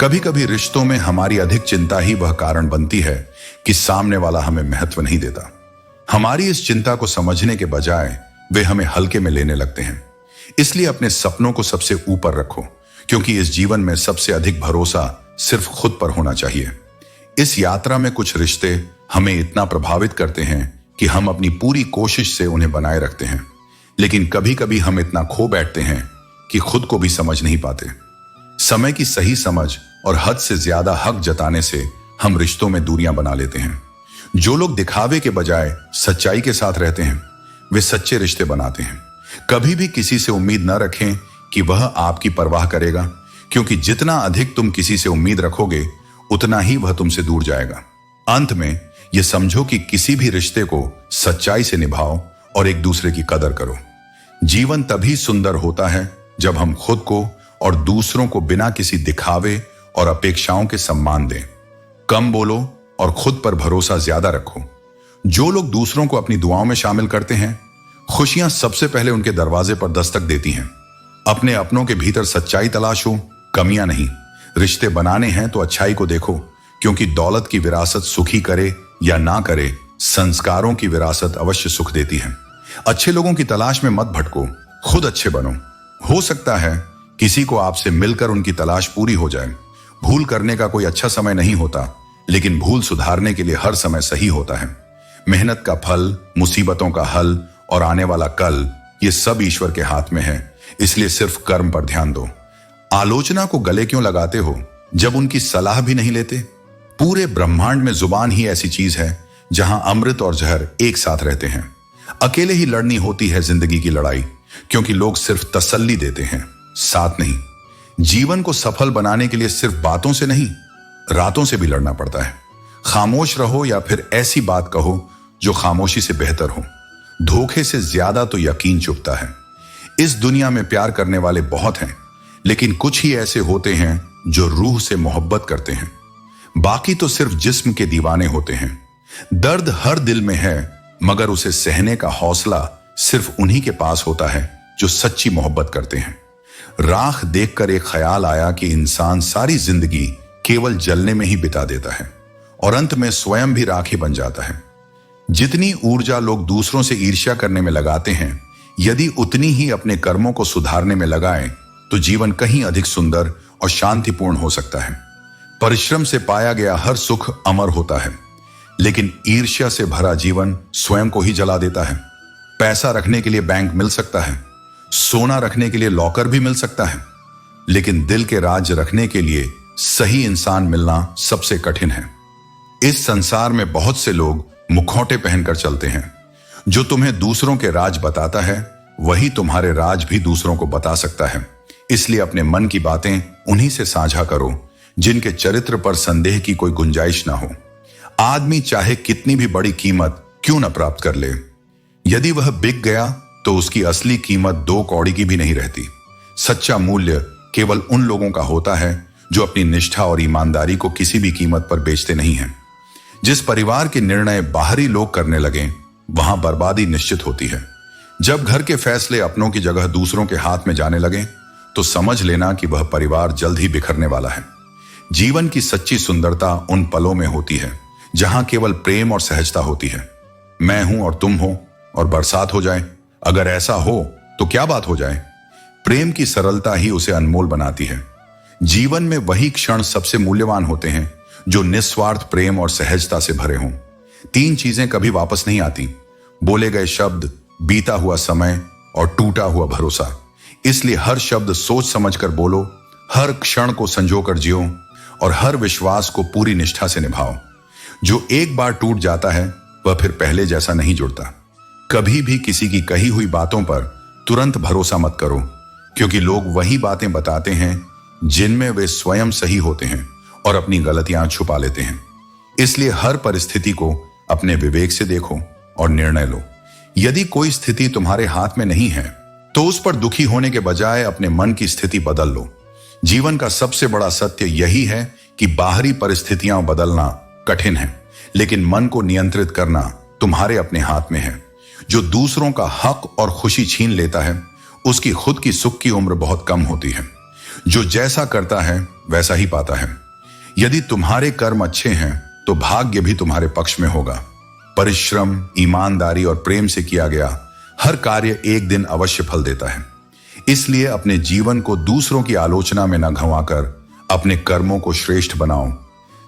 कभी कभी रिश्तों में हमारी अधिक चिंता ही वह कारण बनती है कि सामने वाला हमें महत्व नहीं देता। हमारी इस चिंता को समझने के बजाय वे हमें हल्के में लेने लगते हैं। इसलिए अपने सपनों को सबसे ऊपर रखो, क्योंकि इस जीवन में सबसे अधिक भरोसा सिर्फ खुद पर होना चाहिए। इस यात्रा में कुछ रिश्ते हमें इतना प्रभावित करते हैं कि हम अपनी पूरी कोशिश से उन्हें बनाए रखते हैं, लेकिन कभी कभी हम इतना खो बैठते हैं कि खुद को भी समझ नहीं पाते। समय की सही समझ और हद से ज्यादा हक जताने से हम रिश्तों में दूरियां बना लेते हैं। जो लोग दिखावे के बजाय सच्चाई के साथ रहते हैं, वे सच्चे रिश्ते बनाते हैं। कभी भी किसी से उम्मीद न रखें कि वह आपकी परवाह करेगा, क्योंकि जितना अधिक तुम किसी से उम्मीद रखोगे उतना ही वह तुमसे दूर जाएगा। अंत में यह समझो कि किसी भी रिश्ते को सच्चाई से निभाओ और एक दूसरे की कदर करो। जीवन तभी सुंदर होता है जब हम खुद को और दूसरों को बिना किसी दिखावे और अपेक्षाओं के सम्मान दें। कम बोलो और खुद पर भरोसा ज्यादा रखो। जो लोग दूसरों को अपनी दुआओं में शामिल करते हैं, खुशियां सबसे पहले उनके दरवाजे पर दस्तक देती हैं। अपने अपनों के भीतर सच्चाई तलाशो, कमियां नहीं। रिश्ते बनाने हैं तो अच्छाई को देखो, क्योंकि दौलत की विरासत सुखी करे या ना करे, संस्कारों की विरासत अवश्य सुख देती है। अच्छे लोगों की तलाश में मत भटको, खुद अच्छे बनो। हो सकता है किसी को आपसे मिलकर उनकी तलाश पूरी हो जाए। भूल करने का कोई अच्छा समय नहीं होता, लेकिन भूल सुधारने के लिए हर समय सही होता है। मेहनत का फल, मुसीबतों का हल और आने वाला कल, ये सब ईश्वर के हाथ में है। इसलिए सिर्फ कर्म पर ध्यान दो। आलोचना को गले क्यों लगाते हो जब उनकी सलाह भी नहीं लेते? पूरे ब्रह्मांड में जुबान ही ऐसी चीज है जहां अमृत और जहर एक साथ रहते हैं। अकेले ही लड़नी होती है जिंदगी की लड़ाई, क्योंकि लोग सिर्फ तसल्ली देते हैं, साथ नहीं। जीवन को सफल बनाने के लिए सिर्फ बातों से नहीं, रातों से भी लड़ना पड़ता है। खामोश रहो या फिर ऐसी बात कहो जो खामोशी से बेहतर हो। धोखे से ज्यादा तो यकीन चुभता है। इस दुनिया में प्यार करने वाले बहुत हैं, लेकिन कुछ ही ऐसे होते हैं जो रूह से मोहब्बत करते हैं। बाकी तो सिर्फ जिस्म के दीवाने होते हैं। दर्द हर दिल में है, मगर उसे सहने का हौसला सिर्फ उन्हीं के पास होता है जो सच्ची मोहब्बत करते हैं। राख देखकर एक ख्याल आया कि इंसान सारी जिंदगी केवल जलने में ही बिता देता है और अंत में स्वयं भी राख ही बन जाता है। जितनी ऊर्जा लोग दूसरों से ईर्ष्या करने में लगाते हैं, यदि उतनी ही अपने कर्मों को सुधारने में लगाएं, तो जीवन कहीं अधिक सुंदर और शांतिपूर्ण हो सकता है। परिश्रम से पाया गया हर सुख अमर होता है, लेकिन ईर्ष्या से भरा जीवन स्वयं को ही जला देता है। पैसा रखने के लिए बैंक मिल सकता है, सोना रखने के लिए लॉकर भी मिल सकता है, लेकिन दिल के राज रखने के लिए सही इंसान मिलना सबसे कठिन है। इस संसार में बहुत से लोग मुखौटे पहनकर चलते हैं। जो तुम्हें दूसरों के राज बताता है, वही तुम्हारे राज भी दूसरों को बता सकता है। इसलिए अपने मन की बातें उन्हीं से साझा करो जिनके चरित्र पर संदेह की कोई गुंजाइश ना हो। आदमी चाहे कितनी भी बड़ी कीमत क्यों न प्राप्त कर ले, यदि वह बिक गया तो उसकी असली कीमत 2 कौड़ी की भी नहीं रहती। सच्चा मूल्य केवल उन लोगों का होता है जो अपनी निष्ठा और ईमानदारी को किसी भी कीमत पर बेचते नहीं हैं। जिस परिवार के निर्णय बाहरी लोग करने लगे, वहां बर्बादी निश्चित होती है। जब घर के फैसले अपनों की जगह दूसरों के हाथ में जाने लगे, तो समझ लेना कि वह परिवार जल्द ही बिखरने वाला है। जीवन की सच्ची सुंदरता उन पलों में होती है जहां केवल प्रेम और सहजता होती है। मैं हूं और तुम हो और बरसात हो जाए, अगर ऐसा हो तो क्या बात हो जाए। प्रेम की सरलता ही उसे अनमोल बनाती है। जीवन में वही क्षण सबसे मूल्यवान होते हैं जो निस्वार्थ प्रेम और सहजता से भरे हों। 3 चीजें कभी वापस नहीं आती: बोले गए शब्द, बीता हुआ समय और टूटा हुआ भरोसा। इसलिए हर शब्द सोच समझकर बोलो, हर क्षण को संजोकर जियो और हर विश्वास को पूरी निष्ठा से निभाओ। जो एक बार टूट जाता है, वह फिर पहले जैसा नहीं जुड़ता। कभी भी किसी की कही हुई बातों पर तुरंत भरोसा मत करो, क्योंकि लोग वही बातें बताते हैं जिनमें वे स्वयं सही होते हैं और अपनी गलतियां छुपा लेते हैं। इसलिए हर परिस्थिति को अपने विवेक से देखो और निर्णय लो। यदि कोई स्थिति तुम्हारे हाथ में नहीं है, तो उस पर दुखी होने के बजाय अपने मन की स्थिति बदल लो। जीवन का सबसे बड़ा सत्य यही है कि बाहरी परिस्थितियां बदलना कठिन है, लेकिन मन को नियंत्रित करना तुम्हारे अपने हाथ में है। जो दूसरों का हक और खुशी छीन लेता है, उसकी खुद की सुख की उम्र बहुत कम होती है। जो जैसा करता है वैसा ही पाता है। यदि तुम्हारे कर्म अच्छे हैं तो भाग्य भी तुम्हारे पक्ष में होगा। परिश्रम, ईमानदारी और प्रेम से किया गया हर कार्य एक दिन अवश्य फल देता है। इसलिए अपने जीवन को दूसरों की आलोचना में न घुमाकर अपने कर्मों को श्रेष्ठ बनाओ।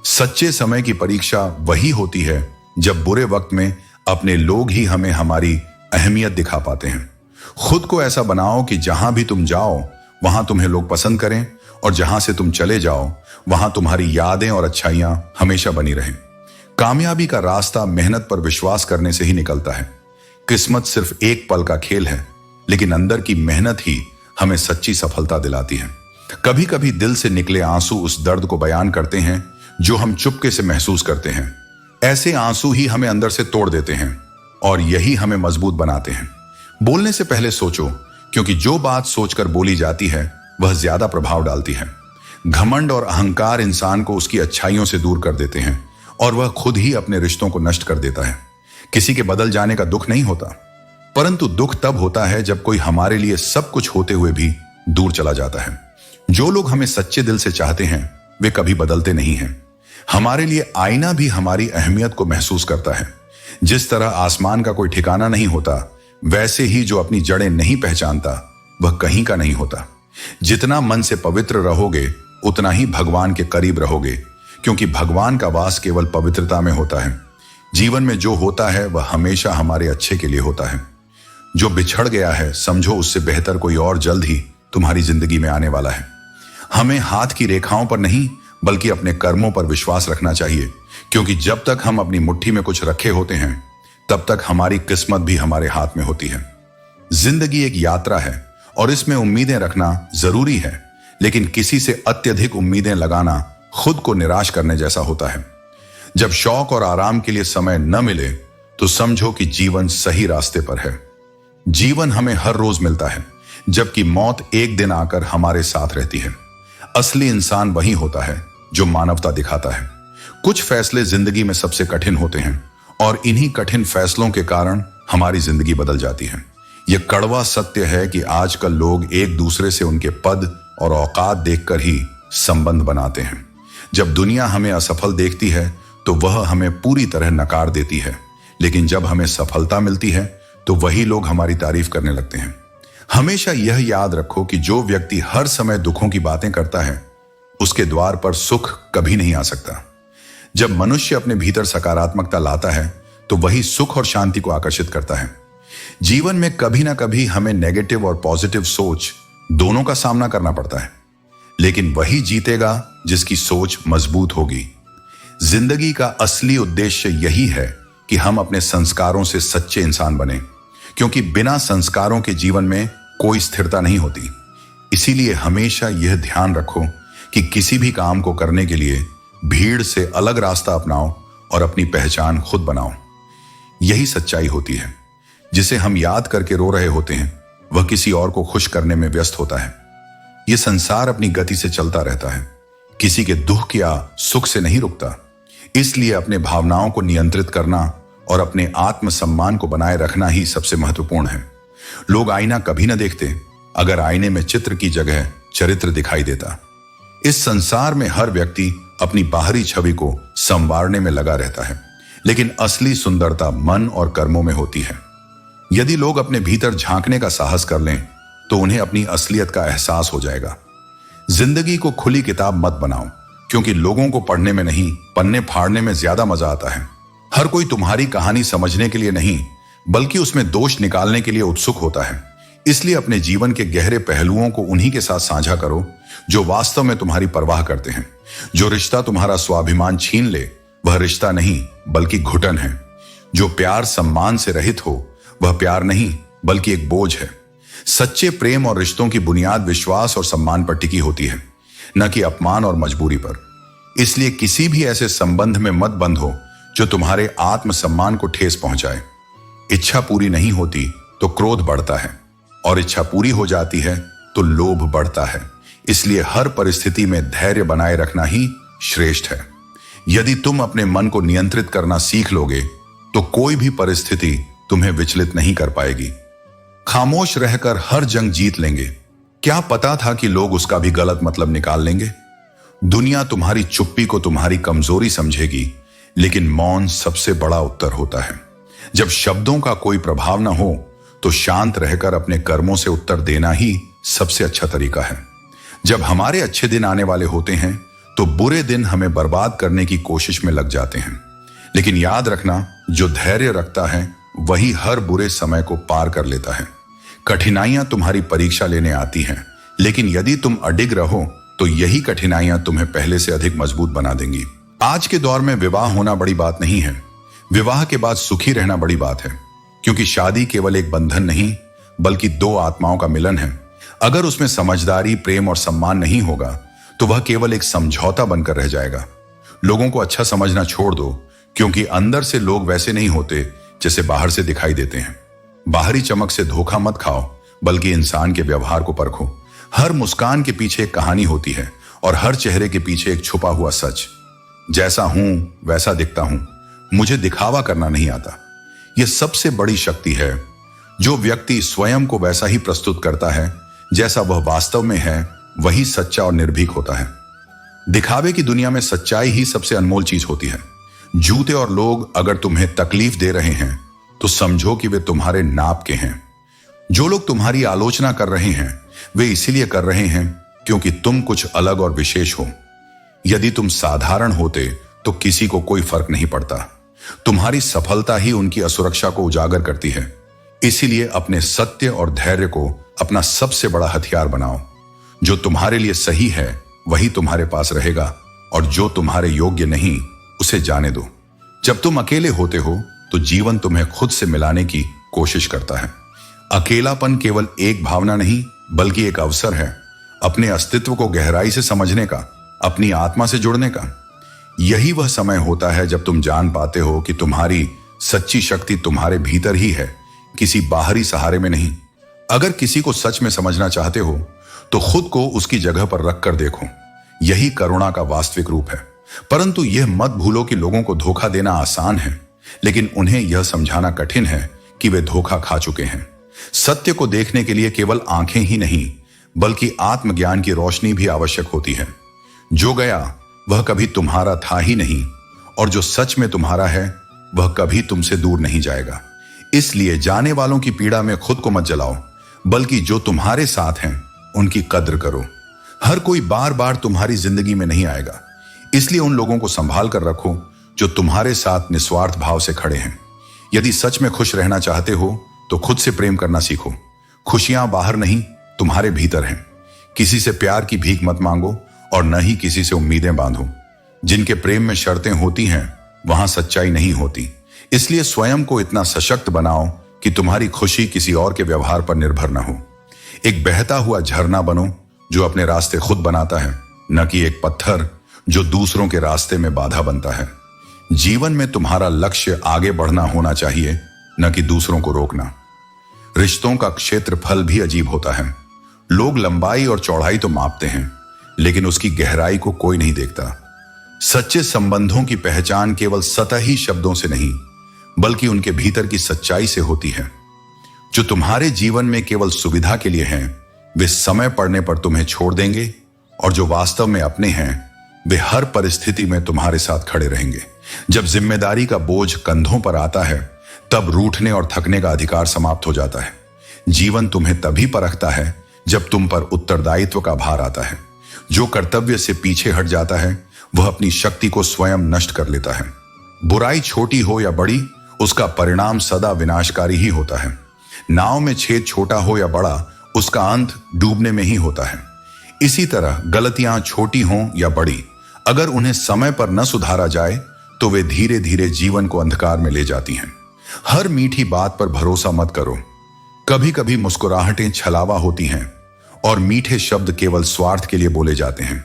सच्चे समय की परीक्षा वही होती है जब बुरे वक्त में अपने लोग ही हमें हमारी अहमियत दिखा पाते हैं। खुद को ऐसा बनाओ कि जहां भी तुम जाओ वहां तुम्हें लोग पसंद करें, और जहां से तुम चले जाओ वहां तुम्हारी यादें और अच्छाइयां हमेशा बनी रहें। कामयाबी का रास्ता मेहनत पर विश्वास करने से ही निकलता है। किस्मत सिर्फ एक पल का खेल है, लेकिन अंदर की मेहनत ही हमें सच्ची सफलता दिलाती है। कभी कभी दिल से निकले आंसू उस दर्द को बयान करते हैं जो हम चुपके से महसूस करते हैं। ऐसे आंसू ही हमें अंदर से तोड़ देते हैं और यही हमें मजबूत बनाते हैं। बोलने से पहले सोचो, क्योंकि जो बात सोचकर बोली जाती है वह ज्यादा प्रभाव डालती है। घमंड और अहंकार इंसान को उसकी अच्छाइयों से दूर कर देते हैं और वह खुद ही अपने रिश्तों को नष्ट कर देता है। किसी के बदल जाने का दुख नहीं होता, परंतु दुख तब होता है जब कोई हमारे लिए सब कुछ होते हुए भी दूर चला जाता है। जो लोग हमें सच्चे दिल से चाहते हैं वे कभी बदलते नहीं हैं। हमारे लिए आईना भी हमारी अहमियत को महसूस करता है। जिस तरह आसमान का कोई ठिकाना नहीं होता, वैसे ही जो अपनी जड़ें नहीं पहचानता वह कहीं का नहीं होता। जितना मन से पवित्र रहोगे उतना ही भगवान के करीब रहोगे, क्योंकि भगवान का वास केवल पवित्रता में होता है। जीवन में जो होता है वह हमेशा हमारे अच्छे के लिए होता है। जो बिछड़ गया है समझो उससे बेहतर कोई और जल्द ही तुम्हारी जिंदगी में आने वाला है। हमें हाथ की रेखाओं पर नहीं बल्कि अपने कर्मों पर विश्वास रखना चाहिए, क्योंकि जब तक हम अपनी मुट्ठी में कुछ रखे होते हैं तब तक हमारी किस्मत भी हमारे हाथ में होती है। जिंदगी एक यात्रा है और इसमें उम्मीदें रखना जरूरी है, लेकिन किसी से अत्यधिक उम्मीदें लगाना खुद को निराश करने जैसा होता है। जब शौक और आराम के लिए समय न मिले तो समझो कि जीवन सही रास्ते पर है। जीवन हमें हर रोज मिलता है, जबकि मौत एक दिन आकर हमारे साथ रहती है। असली इंसान वही होता है जो मानवता दिखाता है। कुछ फैसले जिंदगी में सबसे कठिन होते हैं और इन्हीं कठिन फैसलों के कारण हमारी जिंदगी बदल जाती है। यह कड़वा सत्य है कि आजकल लोग एक दूसरे से उनके पद और औकात देखकर ही संबंध बनाते हैं। जब दुनिया हमें असफल देखती है तो वह हमें पूरी तरह नकार देती है, लेकिन जब हमें सफलता मिलती है तो वही लोग हमारी तारीफ करने लगते हैं। हमेशा यह याद रखो कि जो व्यक्ति हर समय दुखों की बातें करता है उसके द्वार पर सुख कभी नहीं आ सकता। जब मनुष्य अपने भीतर सकारात्मकता लाता है तो वही सुख और शांति को आकर्षित करता है। जीवन में कभी ना कभी हमें नेगेटिव और पॉजिटिव सोच दोनों का सामना करना पड़ता है, लेकिन वही जीतेगा जिसकी सोच मजबूत होगी। जिंदगी का असली उद्देश्य यही है कि हम अपने संस्कारों से सच्चे इंसान बने, क्योंकि बिना संस्कारों के जीवन में कोई स्थिरता नहीं होती। इसीलिए हमेशा यह ध्यान रखो कि किसी भी काम को करने के लिए भीड़ से अलग रास्ता अपनाओ और अपनी पहचान खुद बनाओ। यही सच्चाई होती है। जिसे हम याद करके रो रहे होते हैं वह किसी और को खुश करने में व्यस्त होता है। यह संसार अपनी गति से चलता रहता है, किसी के दुख या सुख से नहीं रुकता। इसलिए अपने भावनाओं को नियंत्रित करना और अपने आत्मसम्मान को बनाए रखना ही सबसे महत्वपूर्ण है। लोग आईना कभी न देखते अगर आईने में चित्र की जगह चरित्र दिखाई देता। इस संसार में हर व्यक्ति अपनी बाहरी छवि को संवारने में लगा रहता है, लेकिन असली सुंदरता मन और कर्मों में होती है। यदि लोग अपने भीतर झांकने का साहस कर लें तो उन्हें अपनी असलियत का एहसास हो जाएगा। जिंदगी को खुली किताब मत बनाओ, क्योंकि लोगों को पढ़ने में नहीं पन्ने फाड़ने में ज्यादा मजा आता है। हर कोई तुम्हारी कहानी समझने के लिए नहीं बल्कि उसमें दोष निकालने के लिए उत्सुक होता है। इसलिए अपने जीवन के गहरे पहलुओं को उन्हीं के साथ साझा करो जो वास्तव में तुम्हारी परवाह करते हैं। जो रिश्ता तुम्हारा स्वाभिमान छीन ले वह रिश्ता नहीं बल्कि घुटन है। जो प्यार सम्मान से रहित हो वह प्यार नहीं बल्कि एक बोझ है। सच्चे प्रेम और रिश्तों की बुनियाद विश्वास और सम्मान पर टिकी होती है, न कि अपमान और मजबूरी पर। इसलिए किसी भी ऐसे संबंध में मत बंधो जो तुम्हारे आत्मसम्मान को ठेस पहुंचाए। इच्छा पूरी नहीं होती तो क्रोध बढ़ता है और इच्छा पूरी हो जाती है तो लोभ बढ़ता है। इसलिए हर परिस्थिति में धैर्य बनाए रखना ही श्रेष्ठ है। यदि तुम अपने मन को नियंत्रित करना सीख लोगे तो कोई भी परिस्थिति तुम्हें विचलित नहीं कर पाएगी। खामोश रहकर हर जंग जीत लेंगे, क्या पता था कि लोग उसका भी गलत मतलब निकाल लेंगे? दुनिया तुम्हारी चुप्पी को तुम्हारी कमजोरी समझेगी, लेकिन मौन सबसे बड़ा उत्तर होता है। जब शब्दों का कोई प्रभाव ना हो तो शांत रहकर अपने कर्मों से उत्तर देना ही सबसे अच्छा तरीका है। जब हमारे अच्छे दिन आने वाले होते हैं तो बुरे दिन हमें बर्बाद करने की कोशिश में लग जाते हैं, लेकिन याद रखना, जो धैर्य रखता है वही हर बुरे समय को पार कर लेता है। कठिनाइयां तुम्हारी परीक्षा लेने आती हैं, लेकिन यदि तुम अडिग रहो तो यही कठिनाइयां तुम्हें पहले से अधिक मजबूत बना देंगी। आज के दौर में विवाह होना बड़ी बात नहीं है, विवाह के बाद सुखी रहना बड़ी बात है, क्योंकि शादी केवल एक बंधन नहीं बल्कि दो आत्माओं का मिलन है। अगर उसमें समझदारी, प्रेम और सम्मान नहीं होगा तो वह केवल एक समझौता बनकर रह जाएगा। लोगों को अच्छा समझना छोड़ दो, क्योंकि अंदर से लोग वैसे नहीं होते जैसे बाहर से दिखाई देते हैं। बाहरी चमक से धोखा मत खाओ, बल्कि इंसान के व्यवहार को परखो। हर मुस्कान के पीछे एक कहानी होती है और हर चेहरे के पीछे एक छुपा हुआ सच। जैसा हूं वैसा दिखता हूं, मुझे दिखावा करना नहीं आता। यह सबसे बड़ी शक्ति है। जो व्यक्ति स्वयं को वैसा ही प्रस्तुत करता है जैसा वह वास्तव में है, वही सच्चा और निर्भीक होता है। दिखावे की दुनिया में सच्चाई ही सबसे अनमोल चीज होती है। झूठे और लोग अगर तुम्हें तकलीफ दे रहे हैं तो समझो कि वे तुम्हारे नाप के हैं। जो लोग तुम्हारी आलोचना कर रहे हैं वे इसीलिए कर रहे हैं क्योंकि तुम कुछ अलग और विशेष हो। यदि तुम साधारण होते तो किसी को कोई फर्क नहीं पड़ता। तुम्हारी सफलता ही उनकी असुरक्षा को उजागर करती है। इसीलिए अपने सत्य और धैर्य को अपना सबसे बड़ा हथियार बनाओ। जो तुम्हारे लिए सही है वही तुम्हारे पास रहेगा, और जो तुम्हारे योग्य नहीं उसे जाने दो। जब तुम अकेले होते हो तो जीवन तुम्हें खुद से मिलाने की कोशिश करता है। अकेलापन केवल एक भावना नहीं बल्कि एक अवसर है अपने अस्तित्व को गहराई से समझने का, अपनी आत्मा से जुड़ने का। यही वह समय होता है जब तुम जान पाते हो कि तुम्हारी सच्ची शक्ति तुम्हारे भीतर ही है, किसी बाहरी सहारे में नहीं। अगर किसी को सच में समझना चाहते हो तो खुद को उसकी जगह पर रख कर देखो। यही करुणा का वास्तविक रूप है। परंतु यह मत भूलो कि लोगों को धोखा देना आसान है, लेकिन उन्हें यह समझाना कठिन है कि वे धोखा खा चुके हैं। सत्य को देखने के लिए केवल आंखें ही नहीं बल्कि आत्मज्ञान की रोशनी भी आवश्यक होती है। जो गया वह कभी तुम्हारा था ही नहीं, और जो सच में तुम्हारा है वह कभी तुमसे दूर नहीं जाएगा। इसलिए जाने वालों की पीड़ा में खुद को मत जलाओ, बल्कि जो तुम्हारे साथ हैं उनकी कद्र करो। हर कोई बार बार तुम्हारी जिंदगी में नहीं आएगा, इसलिए उन लोगों को संभाल कर रखो जो तुम्हारे साथ निस्वार्थ भाव से खड़े हैं। यदि सच में खुश रहना चाहते हो तो खुद से प्रेम करना सीखो। खुशियां बाहर नहीं तुम्हारे भीतर हैं। किसी से प्यार की भीख मत मांगो और न ही किसी से उम्मीदें बांधो। जिनके प्रेम में शर्तें होती हैं वहां सच्चाई नहीं होती। इसलिए स्वयं को इतना सशक्त बनाओ कि तुम्हारी खुशी किसी और के व्यवहार पर निर्भर न हो। एक बहता हुआ झरना बनो जो अपने रास्ते खुद बनाता है, न कि एक पत्थर जो दूसरों के रास्ते में बाधा बनता है। जीवन में तुम्हारा लक्ष्य आगे बढ़ना होना चाहिए, न कि दूसरों को रोकना। रिश्तों का क्षेत्रफल भी अजीब होता है। लोग लंबाई और चौड़ाई तो मापते हैं, लेकिन उसकी गहराई को कोई नहीं देखता। सच्चे संबंधों की पहचान केवल सतही शब्दों से नहीं बल्कि उनके भीतर की सच्चाई से होती है। जो तुम्हारे जीवन में केवल सुविधा के लिए हैं वे समय पड़ने पर तुम्हें छोड़ देंगे, और जो वास्तव में अपने हैं वे हर परिस्थिति में तुम्हारे साथ खड़े रहेंगे। जब जिम्मेदारी का बोझ कंधों पर आता है तब रूठने और थकने का अधिकार समाप्त हो जाता है। जीवन तुम्हें तभी परखता है जब तुम पर उत्तरदायित्व का भार आता है। जो कर्तव्य से पीछे हट जाता है वह अपनी शक्ति को स्वयं नष्ट कर लेता है। बुराई छोटी हो या बड़ी, उसका परिणाम सदा विनाशकारी ही होता है। नाव में छेद छोटा हो या बड़ा, उसका अंत डूबने में ही होता है। इसी तरह गलतियां छोटी हों या बड़ी, अगर उन्हें समय पर न सुधारा जाए तो वे धीरे धीरे जीवन को अंधकार में ले जाती हैं। हर मीठी बात पर भरोसा मत करो। कभी कभी मुस्कुराहटें छलावा होती हैं और मीठे शब्द केवल स्वार्थ के लिए बोले जाते हैं।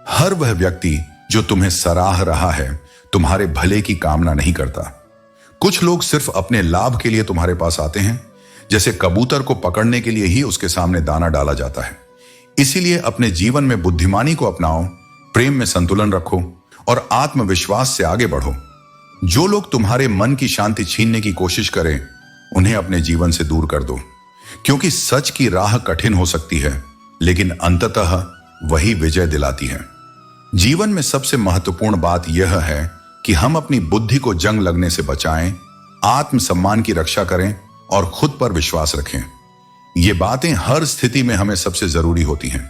हर वह व्यक्ति जो तुम्हें सराह रहा है तुम्हारे भले की कामना नहीं करता। कुछ लोग सिर्फ अपने लाभ के लिए तुम्हारे पास आते हैं, जैसे कबूतर को पकड़ने के लिए ही उसके सामने दाना डाला जाता है। इसीलिए अपने जीवन में बुद्धिमानी को अपनाओ, प्रेम में संतुलन रखो और आत्मविश्वास से आगे बढ़ो। जो लोग तुम्हारे मन की शांति छीनने की कोशिश करें उन्हें अपने जीवन से दूर कर दो, क्योंकि सच की राह कठिन हो सकती है लेकिन अंततः वही विजय दिलाती है। जीवन में सबसे महत्वपूर्ण बात यह है कि हम अपनी बुद्धि को जंग लगने से बचाएं, आत्मसम्मान की रक्षा करें और खुद पर विश्वास रखें। ये बातें हर स्थिति में हमें सबसे जरूरी होती हैं।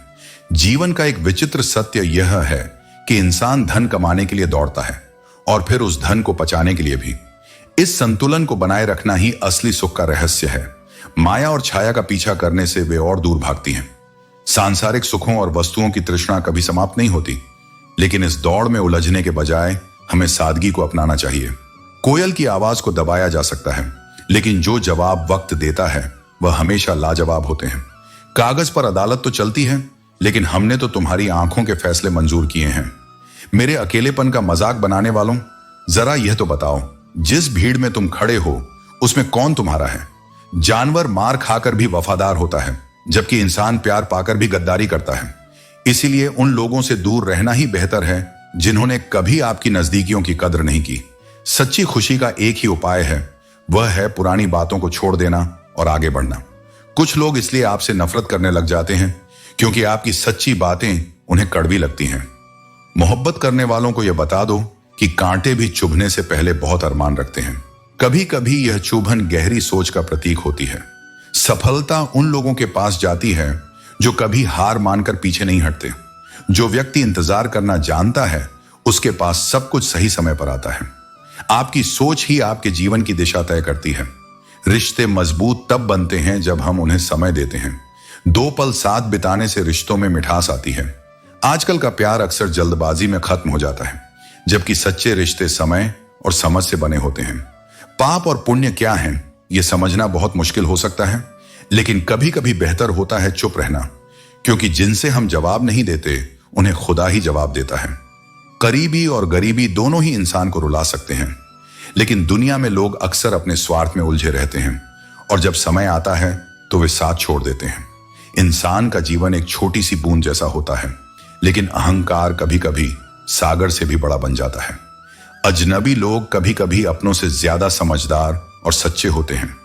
जीवन का एक विचित्र सत्य यह है कि इंसान धन कमाने के लिए दौड़ता है और फिर उस धन को बचाने के लिए भी। इस संतुलन को बनाए रखना ही असली सुख का रहस्य है। माया और छाया का पीछा करने से वे और दूर भागती हैं। सांसारिक सुखों और वस्तुओं की तृष्णा कभी समाप्त नहीं होती, लेकिन इस दौड़ में उलझने के बजाय हमें सादगी को अपनाना चाहिए। कोयल की आवाज को दबाया जा सकता है, लेकिन जो जवाब वक्त देता है वह हमेशा लाजवाब होते हैं। कागज पर अदालत तो चलती है, लेकिन हमने तो तुम्हारी आंखों के फैसले मंजूर किए हैं। मेरे अकेलेपन का मजाक बनाने वालों, जरा यह तो बताओ, जिस भीड़ में तुम खड़े हो उसमें कौन तुम्हारा है? जानवर मार खाकर भी वफादार होता है, जबकि इंसान प्यार पाकर भी गद्दारी करता है। इसीलिए उन लोगों से दूर रहना ही बेहतर है जिन्होंने कभी आपकी नजदीकियों की कद्र नहीं की। सच्ची खुशी का एक ही उपाय है, वह है पुरानी बातों को छोड़ देना और आगे बढ़ना। कुछ लोग इसलिए आपसे नफरत करने लग जाते हैं क्योंकि आपकी सच्ची बातें उन्हें कड़वी लगती हैं। मोहब्बत करने वालों को यह बता दो कि कांटे भी चुभने से पहले बहुत अरमान रखते हैं। कभी कभी यह चुभन गहरी सोच का प्रतीक होती है। सफलता उन लोगों के पास जाती है जो कभी हार मानकर पीछे नहीं हटते। जो व्यक्ति इंतजार करना जानता है, उसके पास सब कुछ सही समय पर आता है। आपकी सोच ही आपके जीवन की दिशा तय करती है। रिश्ते मजबूत तब बनते हैं जब हम उन्हें समय देते हैं। 2 पल साथ बिताने से रिश्तों में मिठास आती है। आजकल का प्यार अक्सर जल्दबाजी में खत्म हो जाता है, जबकि सच्चे रिश्ते समय और समझ से बने होते हैं। पाप और पुण्य क्या है, यह समझना बहुत मुश्किल हो सकता है, लेकिन कभी कभी बेहतर होता है चुप रहना, क्योंकि जिनसे हम जवाब नहीं देते उन्हें खुदा ही जवाब देता है। करीबी और गरीबी दोनों ही इंसान को रुला सकते हैं, लेकिन दुनिया में लोग अक्सर अपने स्वार्थ में उलझे रहते हैं और जब समय आता है तो वे साथ छोड़ देते हैं। इंसान का जीवन एक छोटी सी बूंद जैसा होता है, लेकिन अहंकार कभी कभी सागर से भी बड़ा बन जाता है। अजनबी लोग कभी कभी अपनों से ज्यादा समझदार और सच्चे होते हैं।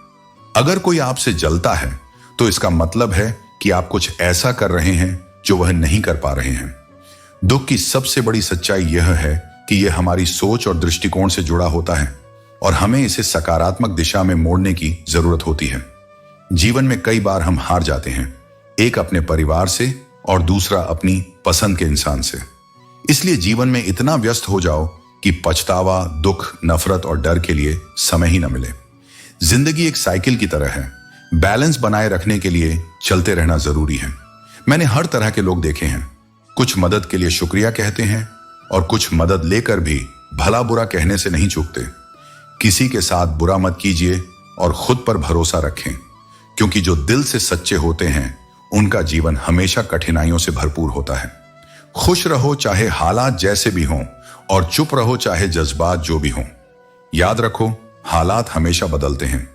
अगर कोई आपसे जलता है तो इसका मतलब है कि आप कुछ ऐसा कर रहे हैं जो वह नहीं कर पा रहे हैं। दुख की सबसे बड़ी सच्चाई यह है कि यह हमारी सोच और दृष्टिकोण से जुड़ा होता है और हमें इसे सकारात्मक दिशा में मोड़ने की जरूरत होती है। जीवन में कई बार हम हार जाते हैं, एक अपने परिवार से और दूसरा अपनी पसंद के इंसान से। इसलिए जीवन में इतना व्यस्त हो जाओ कि पछतावा, दुख, नफरत और डर के लिए समय ही न मिले। जिंदगी एक साइकिल की तरह है, बैलेंस बनाए रखने के लिए चलते रहना जरूरी है। मैंने हर तरह के लोग देखे हैं। कुछ मदद के लिए शुक्रिया कहते हैं और कुछ मदद लेकर भी भला बुरा कहने से नहीं चूकते। किसी के साथ बुरा मत कीजिए और खुद पर भरोसा रखें, क्योंकि जो दिल से सच्चे होते हैं उनका जीवन हमेशा कठिनाइयों से भरपूर होता है। खुश रहो चाहे हालात जैसे भी हों और चुप रहो चाहे जज्बात जो भी हों। याद रखो, हालात हमेशा बदलते हैं।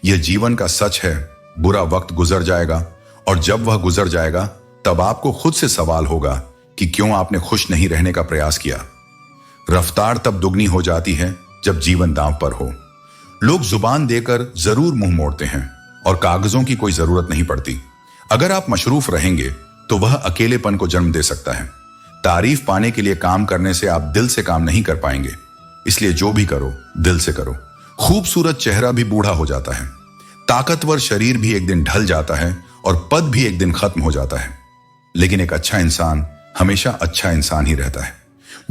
यह जीवन का सच है। बुरा वक्त गुजर जाएगा और जब वह गुजर जाएगा तब आपको खुद से सवाल होगा कि क्यों आपने खुश नहीं रहने का प्रयास किया। रफ्तार तब दुगनी हो जाती है जब जीवन दांव पर हो। लोग जुबान देकर जरूर मुंह मोड़ते हैं और कागजों की कोई जरूरत नहीं पड़ती। अगर आप मशरूफ रहेंगे तो वह अकेलेपन को जन्म दे सकता है। तारीफ पाने के लिए काम करने से आप दिल से काम नहीं कर पाएंगे, इसलिए जो भी करो दिल से करो। खूबसूरत चेहरा भी बूढ़ा हो जाता है, ताकतवर शरीर भी एक दिन ढल जाता है और पद भी एक दिन खत्म हो जाता है, लेकिन एक अच्छा इंसान हमेशा अच्छा इंसान ही रहता है।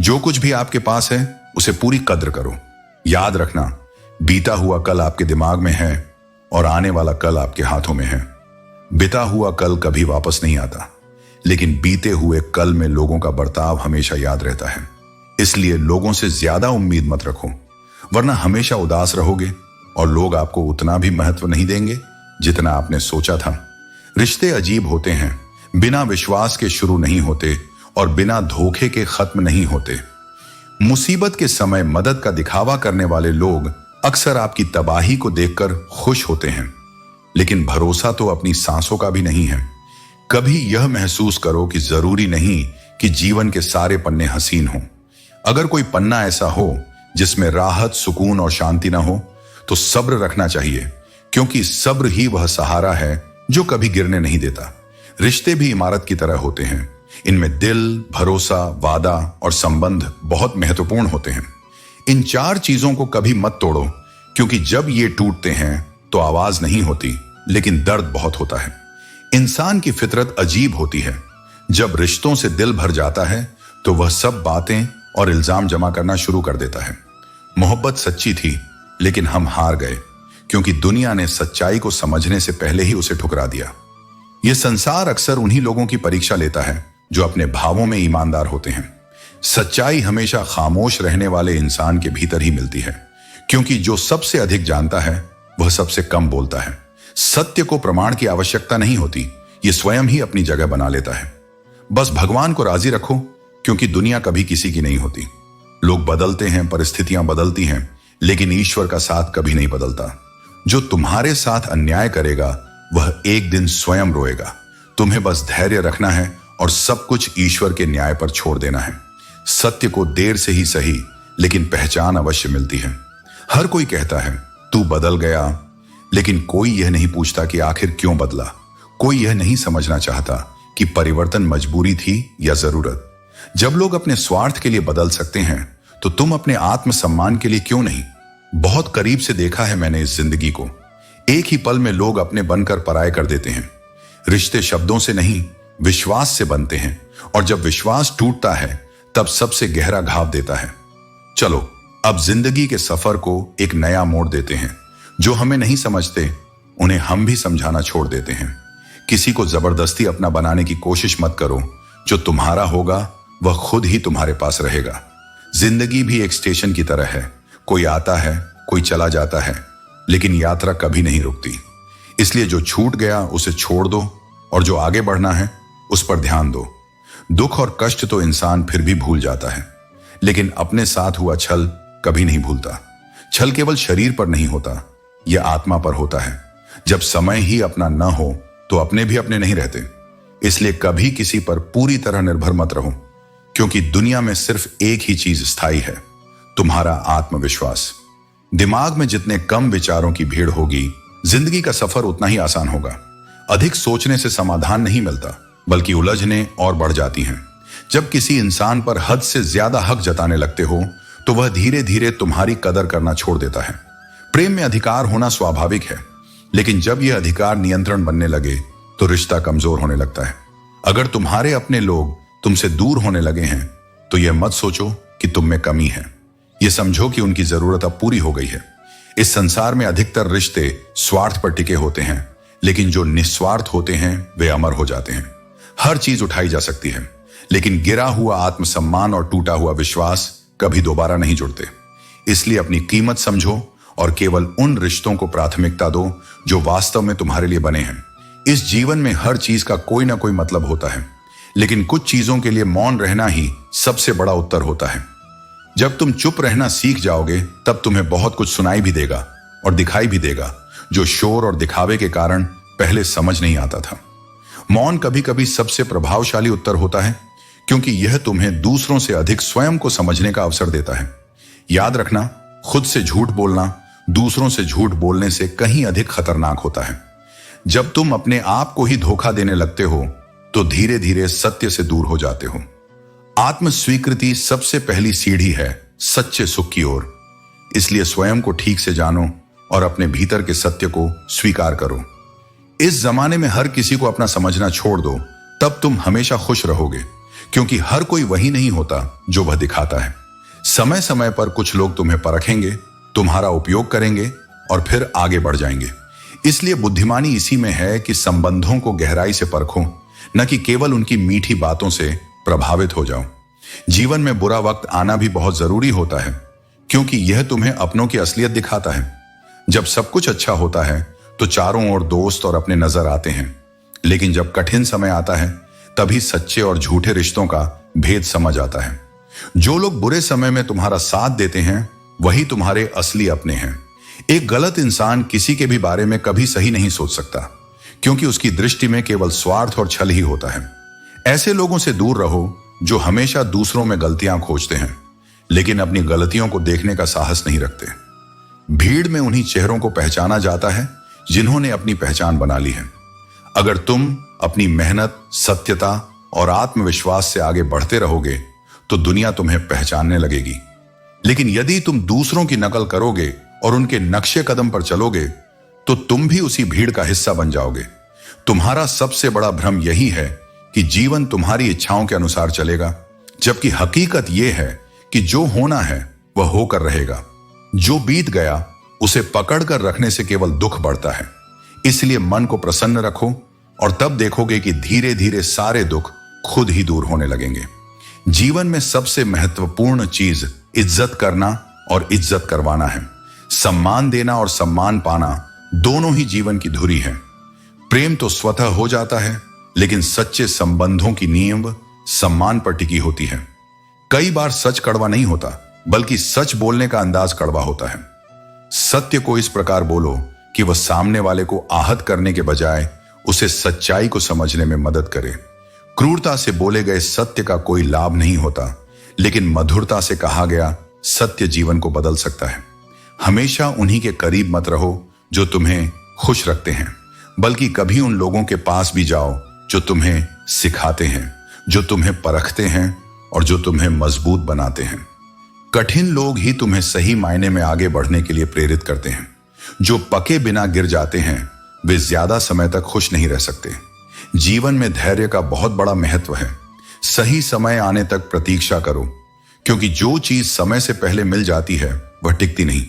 जो कुछ भी आपके पास है उसे पूरी कद्र करो। याद रखना, बीता हुआ कल आपके दिमाग में है और आने वाला कल आपके हाथों में है। बीता हुआ कल कभी वापस नहीं आता, लेकिन बीते हुए कल में लोगों का बर्ताव हमेशा याद रहता है। इसलिए लोगों से ज्यादा उम्मीद मत रखो, वरना हमेशा उदास रहोगे और लोग आपको उतना भी महत्व नहीं देंगे जितना आपने सोचा था। रिश्ते अजीब होते हैं, बिना विश्वास के शुरू नहीं होते और बिना धोखे के खत्म नहीं होते। मुसीबत के समय मदद का दिखावा करने वाले लोग अक्सर आपकी तबाही को देखकर खुश होते हैं, लेकिन भरोसा तो अपनी सांसों का भी नहीं है। कभी यह महसूस करो कि जरूरी नहीं कि जीवन के सारे पन्ने हसीन हों। अगर कोई पन्ना ऐसा हो जिसमें राहत, सुकून और शांति ना हो, तो सब्र रखना चाहिए, क्योंकि सब्र ही वह सहारा है जो कभी गिरने नहीं देता। रिश्ते भी इमारत की तरह होते हैं। इनमें दिल, भरोसा, वादा और संबंध बहुत महत्वपूर्ण होते हैं। इन 4 चीजों को कभी मत तोड़ो, क्योंकि जब ये टूटते हैं तो आवाज नहीं होती, लेकिन दर्द बहुत होता है। इंसान की फितरत अजीब होती है। जब रिश्तों से दिल भर जाता है तो वह सब बातें और इल्जाम जमा करना शुरू कर देता है। मोहब्बत सच्ची थी, लेकिन हम हार गए, क्योंकि दुनिया ने सच्चाई को समझने से पहले ही उसे ठुकरा दिया। यह संसार अक्सर उन्हीं लोगों की परीक्षा लेता है जो अपने भावों में ईमानदार होते हैं। सच्चाई हमेशा खामोश रहने वाले इंसान के भीतर ही मिलती है, क्योंकि जो सबसे अधिक जानता है वह सबसे कम बोलता है। सत्य को प्रमाण की आवश्यकता नहीं होती, यह स्वयं ही अपनी जगह बना लेता है। बस भगवान को राजी रखो, क्योंकि दुनिया कभी किसी की नहीं होती। लोग बदलते हैं, परिस्थितियां बदलती हैं, लेकिन ईश्वर का साथ कभी नहीं बदलता। जो तुम्हारे साथ अन्याय करेगा वह एक दिन स्वयं रोएगा। तुम्हें बस धैर्य रखना है और सब कुछ ईश्वर के न्याय पर छोड़ देना है। सत्य को देर से ही सही, लेकिन पहचान अवश्य मिलती है। हर कोई कहता है तू बदल गया, लेकिन कोई यह नहीं पूछता कि आखिर क्यों बदला। कोई यह नहीं समझना चाहता कि परिवर्तन मजबूरी थी या जरूरत। जब लोग अपने स्वार्थ के लिए बदल सकते हैं, तो तुम अपने आत्मसम्मान के लिए क्यों नहीं? बहुत करीब से देखा है मैंने इस जिंदगी को। एक ही पल में लोग अपने बनकर पराये कर देते हैं। रिश्ते शब्दों से नहीं, विश्वास से बनते हैं, और जब विश्वास टूटता है तब सबसे गहरा घाव देता है। चलो अब जिंदगी के सफर को एक नया मोड़ देते हैं। जो हमें नहीं समझते उन्हें हम भी समझाना छोड़ देते हैं। किसी को जबरदस्ती अपना बनाने की कोशिश मत करो। जो तुम्हारा होगा वह खुद ही तुम्हारे पास रहेगा। जिंदगी भी एक स्टेशन की तरह है। कोई आता है, कोई चला जाता है, लेकिन यात्रा कभी नहीं रुकती। इसलिए जो छूट गया उसे छोड़ दो, और जो आगे बढ़ना है उस पर ध्यान दो। दुख और कष्ट तो इंसान फिर भी भूल जाता है, लेकिन अपने साथ हुआ छल कभी नहीं भूलता। छल केवल शरीर पर नहीं होता, यह आत्मा पर होता है। जब समय ही अपना न हो तो अपने भी अपने नहीं रहते। इसलिए कभी किसी पर पूरी तरह निर्भर मत रहो, क्योंकि दुनिया में सिर्फ एक ही चीज स्थायी है, तुम्हारा आत्मविश्वास। दिमाग में जितने कम विचारों की भीड़ होगी, जिंदगी का सफर उतना ही आसान होगा। अधिक सोचने से समाधान नहीं मिलता, बल्कि उलझने और बढ़ जाती हैं। जब किसी इंसान पर हद से ज्यादा हक जताने लगते हो, तो वह धीरे धीरे तुम्हारी कदर करना छोड़ देता है। प्रेम में अधिकार होना स्वाभाविक है, लेकिन जब यह अधिकार नियंत्रण बनने लगे तो रिश्ता कमजोर होने लगता है। अगर तुम्हारे अपने लोग तुमसे दूर होने लगे हैं, तो यह मत सोचो कि तुम में कमी है। यह समझो कि उनकी जरूरत अब पूरी हो गई है। इस संसार में अधिकतर रिश्ते स्वार्थ पर टिके होते हैं, लेकिन जो निस्वार्थ होते हैं वे अमर हो जाते हैं। हर चीज उठाई जा सकती है, लेकिन गिरा हुआ आत्मसम्मान और टूटा हुआ विश्वास कभी दोबारा नहीं जुड़ते। इसलिए अपनी कीमत समझो और केवल उन रिश्तों को प्राथमिकता दो जो वास्तव में तुम्हारे लिए बने हैं। इस जीवन में हर चीज का कोई ना कोई मतलब होता है, लेकिन कुछ चीजों के लिए मौन रहना ही सबसे बड़ा उत्तर होता है। जब तुम चुप रहना सीख जाओगे, तब तुम्हें बहुत कुछ सुनाई भी देगा और दिखाई भी देगा, जो शोर और दिखावे के कारण पहले समझ नहीं आता था। मौन कभी कभी सबसे प्रभावशाली उत्तर होता है, क्योंकि यह तुम्हें दूसरों से अधिक स्वयं को समझने का अवसर देता है। याद रखना, खुद से झूठ बोलना दूसरों से झूठ बोलने से कहीं अधिक खतरनाक होता है। जब तुम अपने आप को ही धोखा देने लगते हो, तो धीरे धीरे सत्य से दूर हो जाते हो। आत्म स्वीकृति सबसे पहली सीढ़ी है सच्चे सुख की ओर। इसलिए स्वयं को ठीक से जानो और अपने भीतर के सत्य को स्वीकार करो। इस जमाने में हर किसी को अपना समझना छोड़ दो, तब तुम हमेशा खुश रहोगे, क्योंकि हर कोई वही नहीं होता जो वह दिखाता है। समय समय पर कुछ लोग तुम्हें परखेंगे, तुम्हारा उपयोग करेंगे और फिर आगे बढ़ जाएंगे। इसलिए बुद्धिमानी इसी में है कि संबंधों को गहराई से परखो, न कि केवल उनकी मीठी बातों से प्रभावित हो जाओ। जीवन में बुरा वक्त आना भी बहुत जरूरी होता है, क्योंकि यह तुम्हें अपनों की असलियत दिखाता है। जब सब कुछ अच्छा होता है तो चारों ओर दोस्त और अपने नजर आते हैं, लेकिन जब कठिन समय आता है तभी सच्चे और झूठे रिश्तों का भेद समझ आता है। जो लोग बुरे समय में तुम्हारा साथ देते हैं वही तुम्हारे असली अपने हैं। एक गलत इंसान किसी के भी बारे में कभी सही नहीं सोच सकता, क्योंकि उसकी दृष्टि में केवल स्वार्थ और छल ही होता है। ऐसे लोगों से दूर रहो जो हमेशा दूसरों में गलतियां खोजते हैं, लेकिन अपनी गलतियों को देखने का साहस नहीं रखते। भीड़ में उन्हीं चेहरों को पहचाना जाता है जिन्होंने अपनी पहचान बना ली है। अगर तुम अपनी मेहनत, सत्यता और आत्मविश्वास से आगे बढ़ते रहोगे तो दुनिया तुम्हें पहचानने लगेगी। लेकिन यदि तुम दूसरों की नकल करोगे और उनके नक्शे कदम पर चलोगे तो तुम भी उसी भीड़ का हिस्सा बन जाओगे। तुम्हारा सबसे बड़ा भ्रम यही है कि जीवन तुम्हारी इच्छाओं के अनुसार चलेगा, जबकि हकीकत यह है कि जो होना है वह होकर रहेगा। जो बीत गया उसे पकड़कर रखने से केवल दुख बढ़ता है। इसलिए मन को प्रसन्न रखो और तब देखोगे कि धीरे धीरे सारे दुख खुद ही दूर होने लगेंगे। जीवन में सबसे महत्वपूर्ण चीज इज्जत करना और इज्जत करवाना है। सम्मान देना और सम्मान पाना दोनों ही जीवन की धुरी है। प्रेम तो स्वतः हो जाता है, लेकिन सच्चे संबंधों की नींव सम्मान पर टिकी होती है। कई बार सच कड़वा नहीं होता, बल्कि सच बोलने का अंदाज कड़वा होता है। सत्य को इस प्रकार बोलो कि वह सामने वाले को आहत करने के बजाय उसे सच्चाई को समझने में मदद करे। क्रूरता से बोले गए सत्य का कोई लाभ नहीं होता, लेकिन मधुरता से कहा गया सत्य जीवन को बदल सकता है। हमेशा उन्हीं के करीब मत रहो जो तुम्हें खुश रखते हैं, बल्कि कभी उन लोगों के पास भी जाओ जो तुम्हें सिखाते हैं, जो तुम्हें परखते हैं और जो तुम्हें मजबूत बनाते हैं। कठिन लोग ही तुम्हें सही मायने में आगे बढ़ने के लिए प्रेरित करते हैं। जो पके बिना गिर जाते हैं वे ज्यादा समय तक खुश नहीं रह सकते। जीवन में धैर्य का बहुत बड़ा महत्व है। सही समय आने तक प्रतीक्षा करो, क्योंकि जो चीज समय से पहले मिल जाती है वह टिकती नहीं।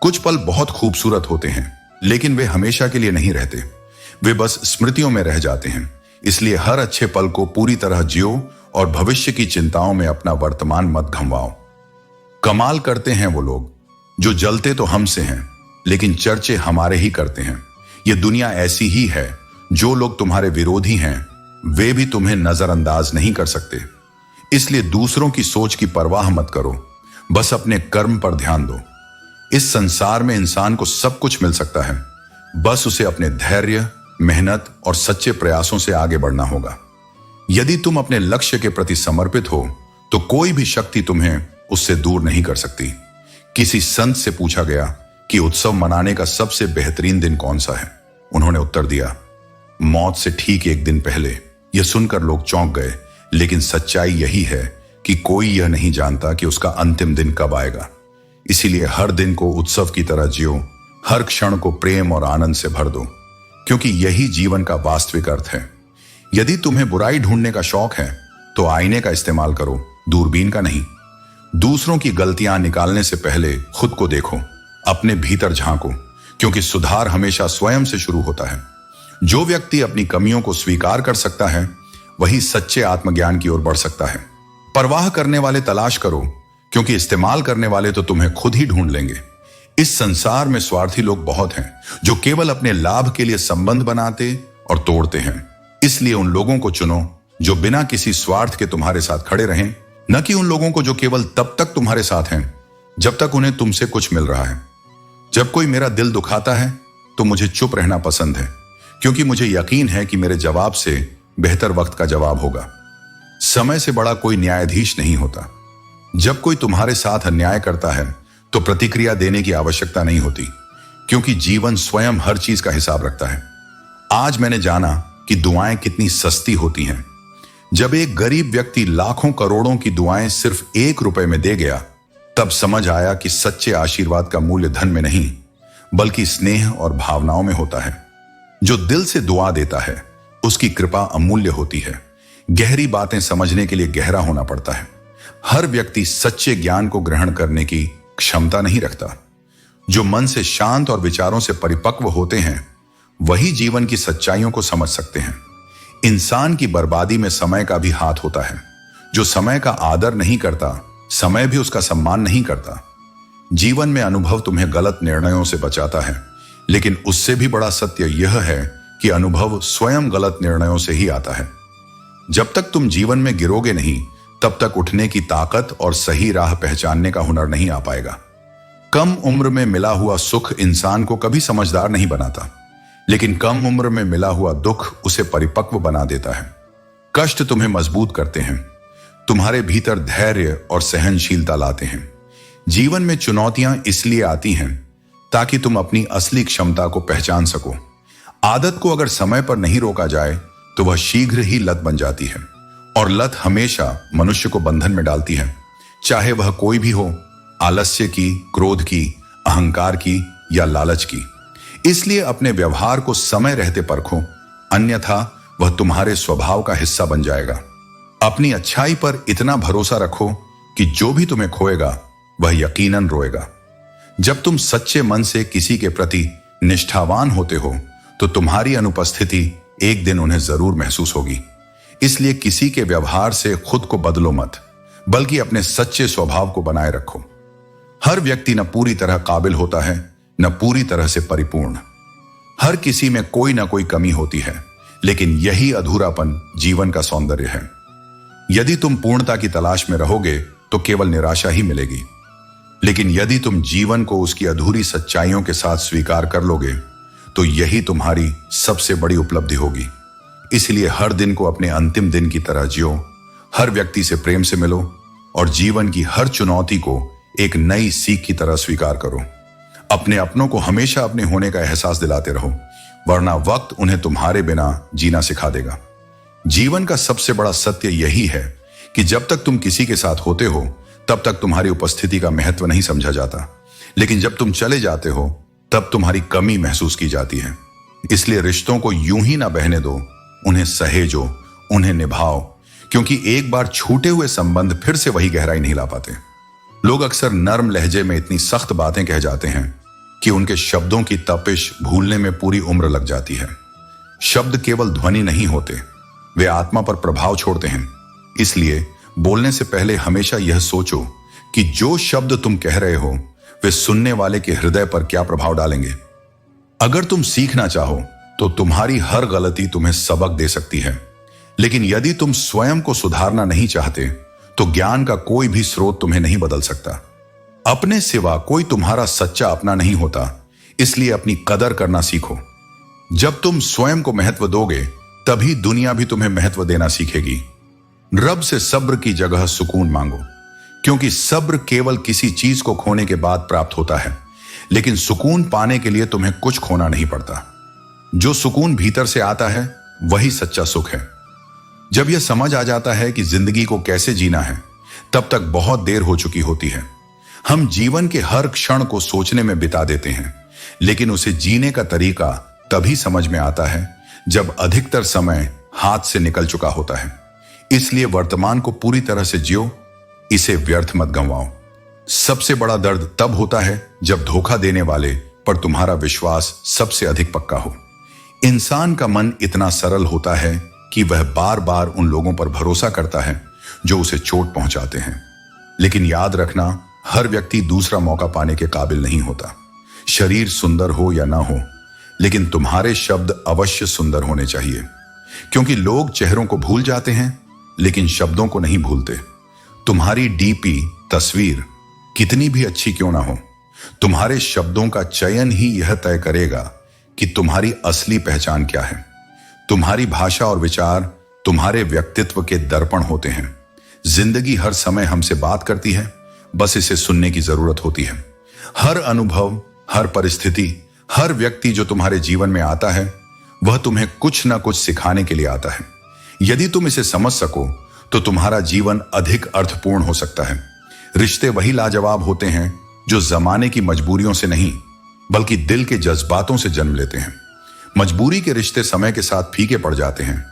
कुछ पल बहुत खूबसूरत होते हैं, लेकिन वे हमेशा के लिए नहीं रहते। वे बस स्मृतियों में रह जाते हैं। इसलिए हर अच्छे पल को पूरी तरह जियो और भविष्य की चिंताओं में अपना वर्तमान मत घंवाओ। कमाल करते हैं वो लोग जो जलते तो हमसे हैं, लेकिन चर्चे हमारे ही करते हैं। ये दुनिया ऐसी ही है। जो लोग तुम्हारे विरोधी हैं वे भी तुम्हें नजरअंदाज नहीं कर सकते। इसलिए दूसरों की सोच की परवाह मत करो, बस अपने कर्म पर ध्यान दो। इस संसार में इंसान को सब कुछ मिल सकता है, बस उसे अपने धैर्य, मेहनत और सच्चे प्रयासों से आगे बढ़ना होगा। यदि तुम अपने लक्ष्य के प्रति समर्पित हो तो कोई भी शक्ति तुम्हें उससे दूर नहीं कर सकती। किसी संत से पूछा गया कि उत्सव मनाने का सबसे बेहतरीन दिन कौन सा है। उन्होंने उत्तर दिया, मौत से ठीक एक दिन पहले। यह सुनकर लोग चौंक गए, लेकिन सच्चाई यही है कि कोई यह नहीं जानता कि उसका अंतिम दिन कब आएगा। इसीलिए हर दिन को उत्सव की तरह जियो, हर क्षण को प्रेम और आनंद से भर दो, क्योंकि यही जीवन का वास्तविक अर्थ है। यदि तुम्हें बुराई ढूंढने का शौक है तो आईने का इस्तेमाल करो, दूरबीन का नहीं। दूसरों की गलतियां निकालने से पहले खुद को देखो, अपने भीतर झांको, क्योंकि सुधार हमेशा स्वयं से शुरू होता है। जो व्यक्ति अपनी कमियों को स्वीकार कर सकता है वही सच्चे आत्मज्ञान की ओर बढ़ सकता है। परवाह करने वाले तलाश करो, क्योंकि इस्तेमाल करने वाले तो तुम्हें खुद ही ढूंढ लेंगे। इस संसार में स्वार्थी लोग बहुत हैं जो केवल अपने लाभ के लिए संबंध बनाते और तोड़ते हैं। इसलिए उन लोगों को चुनो जो बिना किसी स्वार्थ के तुम्हारे साथ खड़े रहें, न कि उन लोगों को जो केवल तब तक तुम्हारे साथ हैं जब तक उन्हें तुमसे कुछ मिल रहा है। जब कोई मेरा दिल दुखाता है तो मुझे चुप रहना पसंद है, क्योंकि मुझे यकीन है कि मेरे जवाब से बेहतर वक्त का जवाब होगा। समय से बड़ा कोई न्यायाधीश नहीं होता। जब कोई तुम्हारे साथ अन्याय करता है तो प्रतिक्रिया देने की आवश्यकता नहीं होती, क्योंकि जीवन स्वयं हर चीज का हिसाब रखता है। आज मैंने जाना कि दुआएं कितनी सस्ती होती हैं। जब एक गरीब व्यक्ति लाखों करोड़ों की दुआएं सिर्फ 1 रुपए में दे गया, तब समझ आया कि सच्चे आशीर्वाद का मूल्य धन में नहीं, बल्कि स्नेह और भावनाओं में होता है। जो दिल से दुआ देता है उसकी कृपा अमूल्य होती है। गहरी बातें समझने के लिए गहरा होना पड़ता है। हर व्यक्ति सच्चे ज्ञान को ग्रहण करने की क्षमता नहीं रखता। जो मन से शांत और विचारों से परिपक्व होते हैं वही जीवन की सच्चाइयों को समझ सकते हैं। इंसान की बर्बादी में समय का भी हाथ होता है। जो समय का आदर नहीं करता, समय भी उसका सम्मान नहीं करता। जीवन में अनुभव तुम्हें गलत निर्णयों से बचाता है, लेकिन उससे भी बड़ा सत्य यह है कि अनुभव स्वयं गलत निर्णयों से ही आता है। जब तक तुम जीवन में गिरोगे नहीं, तब तक उठने की ताकत और सही राह पहचानने का हुनर नहीं आ पाएगा। कम उम्र में मिला हुआ सुख इंसान को कभी समझदार नहीं बनाता, लेकिन कम उम्र में मिला हुआ दुख उसे परिपक्व बना देता है। कष्ट तुम्हें मजबूत करते हैं, तुम्हारे भीतर धैर्य और सहनशीलता लाते हैं। जीवन में चुनौतियां इसलिए आती हैं ताकि तुम अपनी असली क्षमता को पहचान सको। आदत को अगर समय पर नहीं रोका जाए तो वह शीघ्र ही लत बन जाती है, और लत हमेशा मनुष्य को बंधन में डालती है, चाहे वह कोई भी हो, आलस्य की, क्रोध की, अहंकार की या लालच की। इसलिए अपने व्यवहार को समय रहते परखो, अन्यथा वह तुम्हारे स्वभाव का हिस्सा बन जाएगा। अपनी अच्छाई पर इतना भरोसा रखो कि जो भी तुम्हें खोएगा वह यकीनन रोएगा। जब तुम सच्चे मन से किसी के प्रति निष्ठावान होते हो तो तुम्हारी अनुपस्थिति एक दिन उन्हें जरूर महसूस होगी। इसलिए किसी के व्यवहार से खुद को बदलो मत, बल्कि अपने सच्चे स्वभाव को बनाए रखो। हर व्यक्ति न पूरी तरह काबिल होता है, न पूरी तरह से परिपूर्ण। हर किसी में कोई ना कोई कमी होती है, लेकिन यही अधूरापन जीवन का सौंदर्य है। यदि तुम पूर्णता की तलाश में रहोगे तो केवल निराशा ही मिलेगी, लेकिन यदि तुम जीवन को उसकी अधूरी सच्चाइयों के साथ स्वीकार कर लोगे तो यही तुम्हारी सबसे बड़ी उपलब्धि होगी। इसलिए हर दिन को अपने अंतिम दिन की तरह जियो, हर व्यक्ति से प्रेम से मिलो और जीवन की हर चुनौती को एक नई सीख की तरह स्वीकार करो। अपने अपनों को हमेशा अपने होने का एहसास दिलाते रहो, वरना वक्त उन्हें तुम्हारे बिना जीना सिखा देगा। जीवन का सबसे बड़ा सत्य यही है कि जब तक तुम किसी के साथ होते हो तब तक तुम्हारी उपस्थिति का महत्व नहीं समझा जाता, लेकिन जब तुम चले जाते हो तब तुम्हारी कमी महसूस की जाती है। इसलिए रिश्तों को यूं ही ना बहने दो, उन्हें सहेजो, उन्हें निभाओ, क्योंकि एक बार छूटे हुए संबंध फिर से वही गहराई नहीं ला पाते। लोग अक्सर नर्म लहजे में इतनी सख्त बातें कह जाते हैं कि उनके शब्दों की तपिश भूलने में पूरी उम्र लग जाती है। शब्द केवल ध्वनि नहीं होते, वे आत्मा पर प्रभाव छोड़ते हैं। इसलिए बोलने से पहले हमेशा यह सोचो कि जो शब्द तुम कह रहे हो वे सुनने वाले के हृदय पर क्या प्रभाव डालेंगे। अगर तुम सीखना चाहो तो तुम्हारी हर गलती तुम्हें सबक दे सकती है, लेकिन यदि तुम स्वयं को सुधारना नहीं चाहते तो ज्ञान का कोई भी स्रोत तुम्हें नहीं बदल सकता। अपने सिवा कोई तुम्हारा सच्चा अपना नहीं होता, इसलिए अपनी कदर करना सीखो। जब तुम स्वयं को महत्व दोगे तभी दुनिया भी तुम्हें महत्व देना सीखेगी। रब से सब्र की जगह सुकून मांगो, क्योंकि सब्र केवल किसी चीज को खोने के बाद प्राप्त होता है, लेकिन सुकून पाने के लिए तुम्हें कुछ खोना नहीं पड़ता। जो सुकून भीतर से आता है वही सच्चा सुख है। जब यह समझ आ जाता है कि जिंदगी को कैसे जीना है, तब तक बहुत देर हो चुकी होती है। हम जीवन के हर क्षण को सोचने में बिता देते हैं, लेकिन उसे जीने का तरीका तभी समझ में आता है जब अधिकतर समय हाथ से निकल चुका होता है। इसलिए वर्तमान को पूरी तरह से जियो, इसे व्यर्थ मत गंवाओ। सबसे बड़ा दर्द तब होता है जब धोखा देने वाले पर तुम्हारा विश्वास सबसे अधिक पक्का हो। इंसान का मन इतना सरल होता है कि वह बार बार उन लोगों पर भरोसा करता है जो उसे चोट पहुंचाते हैं। लेकिन याद रखना, हर व्यक्ति दूसरा मौका पाने के काबिल नहीं होता। शरीर सुंदर हो या ना हो, लेकिन तुम्हारे शब्द अवश्य सुंदर होने चाहिए, क्योंकि लोग चेहरों को भूल जाते हैं लेकिन शब्दों को नहीं भूलते। तुम्हारी डीपी तस्वीर कितनी भी अच्छी क्यों ना हो, तुम्हारे शब्दों का चयन ही यह तय करेगा कि तुम्हारी असली पहचान क्या है। तुम्हारी भाषा और विचार तुम्हारे व्यक्तित्व के दर्पण होते हैं। जिंदगी हर समय हमसे बात करती है, बस इसे सुनने की जरूरत होती है। हर अनुभव, हर परिस्थिति, हर व्यक्ति जो तुम्हारे जीवन में आता है वह तुम्हें कुछ ना कुछ सिखाने के लिए आता है। यदि तुम इसे समझ सको तो तुम्हारा जीवन अधिक अर्थपूर्ण हो सकता है। रिश्ते वही लाजवाब होते हैं जो जमाने की मजबूरियों से नहीं बल्कि दिल के जज्बातों से जन्म लेते हैं। मजबूरी के रिश्ते समय के साथ फीके पड़ जाते हैं,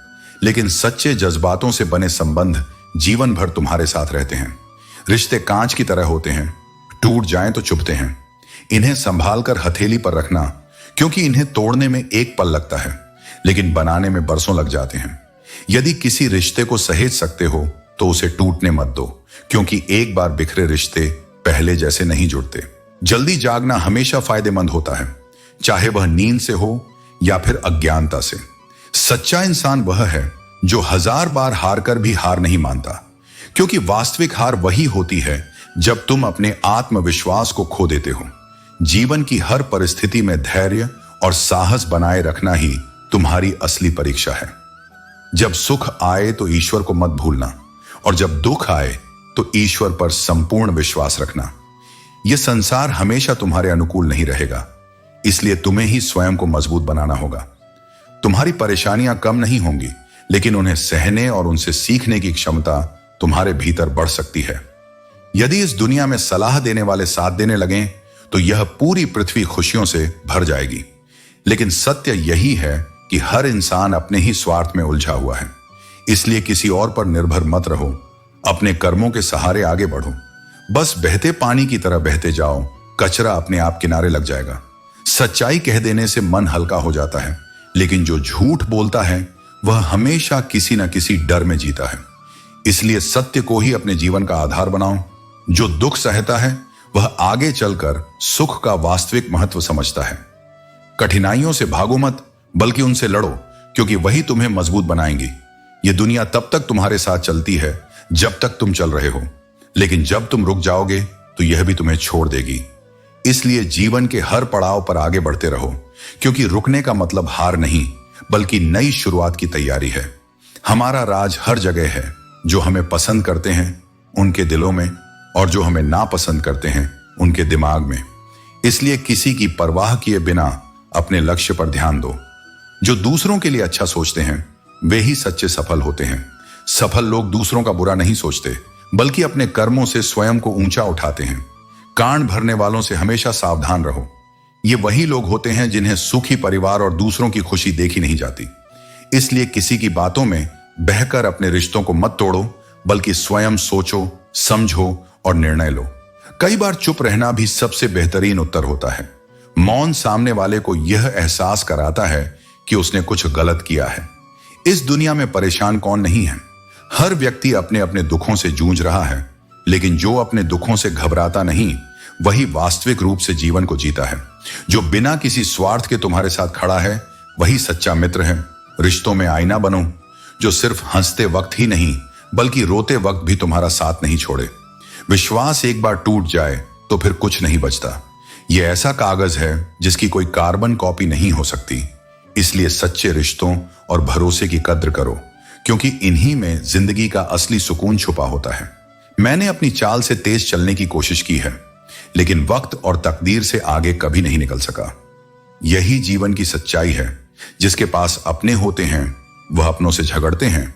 लेकिन सच्चे जज्बातों से बने संबंध जीवन भर तुम्हारे साथ रहते हैं। रिश्ते कांच की तरह होते हैं, टूट जाएं तो चुभते हैं। इन्हें संभाल कर हथेली पर रखना, क्योंकि इन्हें तोड़ने में एक पल लगता है लेकिन बनाने में बरसों लग जाते हैं। यदि किसी रिश्ते को सहेज सकते हो तो उसे टूटने मत दो, क्योंकि एक बार बिखरे रिश्ते पहले जैसे नहीं जुड़ते। जल्दी जागना हमेशा फायदेमंद होता है, चाहे वह नींद से हो या फिर अज्ञानता से। सच्चा इंसान वह है जो 1000 बार हार कर भी हार नहीं मानता, क्योंकि वास्तविक हार वही होती है जब तुम अपने आत्मविश्वास को खो देते हो। जीवन की हर परिस्थिति में धैर्य और साहस बनाए रखना ही तुम्हारी असली परीक्षा है। जब सुख आए तो ईश्वर को मत भूलना, और जब दुख आए तो ईश्वर पर संपूर्ण विश्वास रखना। यह संसार हमेशा तुम्हारे अनुकूल नहीं रहेगा, इसलिए तुम्हें ही स्वयं को मजबूत बनाना होगा। तुम्हारी परेशानियां कम नहीं होंगी, लेकिन उन्हें सहने और उनसे सीखने की क्षमता तुम्हारे भीतर बढ़ सकती है। यदि इस दुनिया में सलाह देने वाले साथ देने लगें तो यह पूरी पृथ्वी खुशियों से भर जाएगी। लेकिन सत्य यही है कि हर इंसान अपने ही स्वार्थ में उलझा हुआ है। इसलिए किसी और पर निर्भर मत रहो, अपने कर्मों के सहारे आगे बढ़ो। बस बहते पानी की तरह बहते जाओ, कचरा अपने आप किनारे लग जाएगा। सच्चाई कह देने से मन हल्का हो जाता है, लेकिन जो झूठ बोलता है वह हमेशा किसी न किसी डर में जीता है। इसलिए सत्य को ही अपने जीवन का आधार बनाओ। जो दुख सहता है वह आगे चलकर सुख का वास्तविक महत्व समझता है। कठिनाइयों से भागो मत, बल्कि उनसे लड़ो, क्योंकि वही तुम्हें मजबूत बनाएंगी। ये दुनिया तब तक तुम्हारे साथ चलती है जब तक तुम चल रहे हो, लेकिन जब तुम रुक जाओगे तो यह भी तुम्हें छोड़ देगी। इसलिए जीवन के हर पड़ाव पर आगे बढ़ते रहो, क्योंकि रुकने का मतलब हार नहीं, बल्कि नई शुरुआत की तैयारी है। हमारा राज हर जगह है। जो हमें पसंद करते हैं उनके दिलों में, और जो हमें नापसंद करते हैं उनके दिमाग में। इसलिए किसी की परवाह किए बिना अपने लक्ष्य पर ध्यान दो। जो दूसरों के लिए अच्छा सोचते हैं वे ही सच्चे सफल होते हैं। सफल लोग दूसरों का बुरा नहीं सोचते, बल्कि अपने कर्मों से स्वयं को ऊंचा उठाते हैं। कान भरने वालों से हमेशा सावधान रहो। ये वही लोग होते हैं जिन्हें सुखी परिवार और दूसरों की खुशी देखी नहीं जाती। इसलिए किसी की बातों में बहकर अपने रिश्तों को मत तोड़ो, बल्कि स्वयं सोचो, समझो और निर्णय लो। कई बार चुप रहना भी सबसे बेहतरीन उत्तर होता है। मौन सामने वाले को यह एहसास कराता है कि उसने कुछ गलत किया है। इस दुनिया में परेशान कौन नहीं है? हर व्यक्ति अपने अपने दुखों से जूझ रहा है, लेकिन जो अपने दुखों से घबराता नहीं वही वास्तविक रूप से जीवन को जीता है। जो बिना किसी स्वार्थ के तुम्हारे साथ खड़ा है वही सच्चा मित्र है। रिश्तों में आईना बनो, जो सिर्फ हंसते वक्त ही नहीं बल्कि रोते वक्त भी तुम्हारा साथ नहीं छोड़े। विश्वास एक बार टूट जाए तो फिर कुछ नहीं बचता। यह ऐसा कागज है जिसकी कोई कार्बन कॉपी नहीं हो सकती। इसलिए सच्चे रिश्तों और भरोसे की कद्र करो, क्योंकि इन्हीं में जिंदगी का असली सुकून छुपा होता है। मैंने अपनी चाल से तेज चलने की कोशिश की है, लेकिन वक्त और तकदीर से आगे कभी नहीं निकल सका। यही जीवन की सच्चाई है। जिसके पास अपने होते हैं वह अपनों से झगड़ते हैं,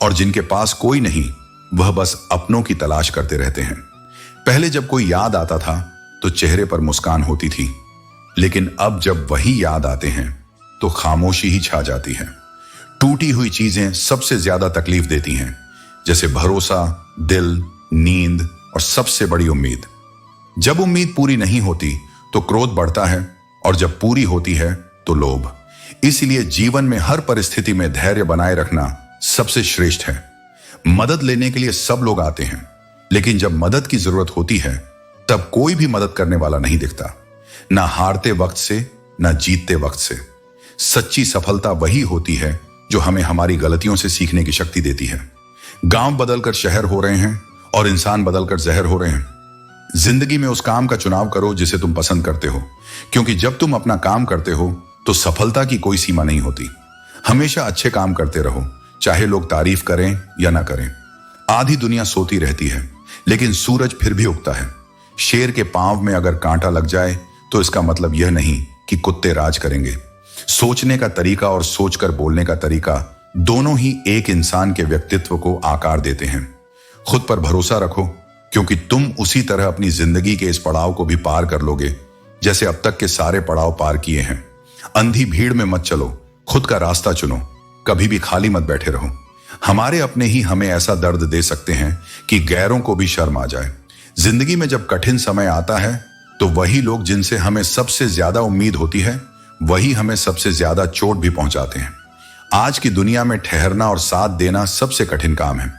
और जिनके पास कोई नहीं वह बस अपनों की तलाश करते रहते हैं। पहले जब कोई याद आता था तो चेहरे पर मुस्कान होती थी, लेकिन अब जब वही याद आते हैं तो खामोशी ही छा जाती है। टूटी हुई चीजें सबसे ज्यादा तकलीफ देती हैं, जैसे भरोसा, दिल, नींद और सबसे बड़ी उम्मीद। जब उम्मीद पूरी नहीं होती तो क्रोध बढ़ता है, और जब पूरी होती है तो लोभ। इसलिए जीवन में हर परिस्थिति में धैर्य बनाए रखना सबसे श्रेष्ठ है। मदद लेने के लिए सब लोग आते हैं, लेकिन जब मदद की जरूरत होती है तब कोई भी मदद करने वाला नहीं दिखता, ना हारते वक्त से ना जीतते वक्त से। सच्ची सफलता वही होती है जो हमें हमारी गलतियों से सीखने की शक्ति देती है। गांव बदलकर शहर हो रहे हैं और इंसान बदलकर जहर हो रहे हैं। जिंदगी में उस काम का चुनाव करो जिसे तुम पसंद करते हो, क्योंकि जब तुम अपना काम करते हो तो सफलता की कोई सीमा नहीं होती। हमेशा अच्छे काम करते रहो, चाहे लोग तारीफ करें या ना करें। आधी दुनिया सोती रहती है, लेकिन सूरज फिर भी उगता है। शेर के पांव में अगर कांटा लग जाए तो इसका मतलब यह नहीं कि कुत्ते राज करेंगे। सोचने का तरीका और सोचकर बोलने का तरीका दोनों ही एक इंसान के व्यक्तित्व को आकार देते हैं। खुद पर भरोसा रखो, क्योंकि तुम उसी तरह अपनी जिंदगी के इस पड़ाव को भी पार कर लोगे जैसे अब तक के सारे पड़ाव पार किए हैं। अंधी भीड़ में मत चलो, खुद का रास्ता चुनो, कभी भी खाली मत बैठे रहो। हमारे अपने ही हमें ऐसा दर्द दे सकते हैं कि गैरों को भी शर्म आ जाए। जिंदगी में जब कठिन समय आता है तो वही लोग जिनसे हमें सबसे ज्यादा उम्मीद होती है वही हमें सबसे ज्यादा चोट भी पहुंचाते हैं। आज की दुनिया में ठहरना और साथ देना सबसे कठिन काम है।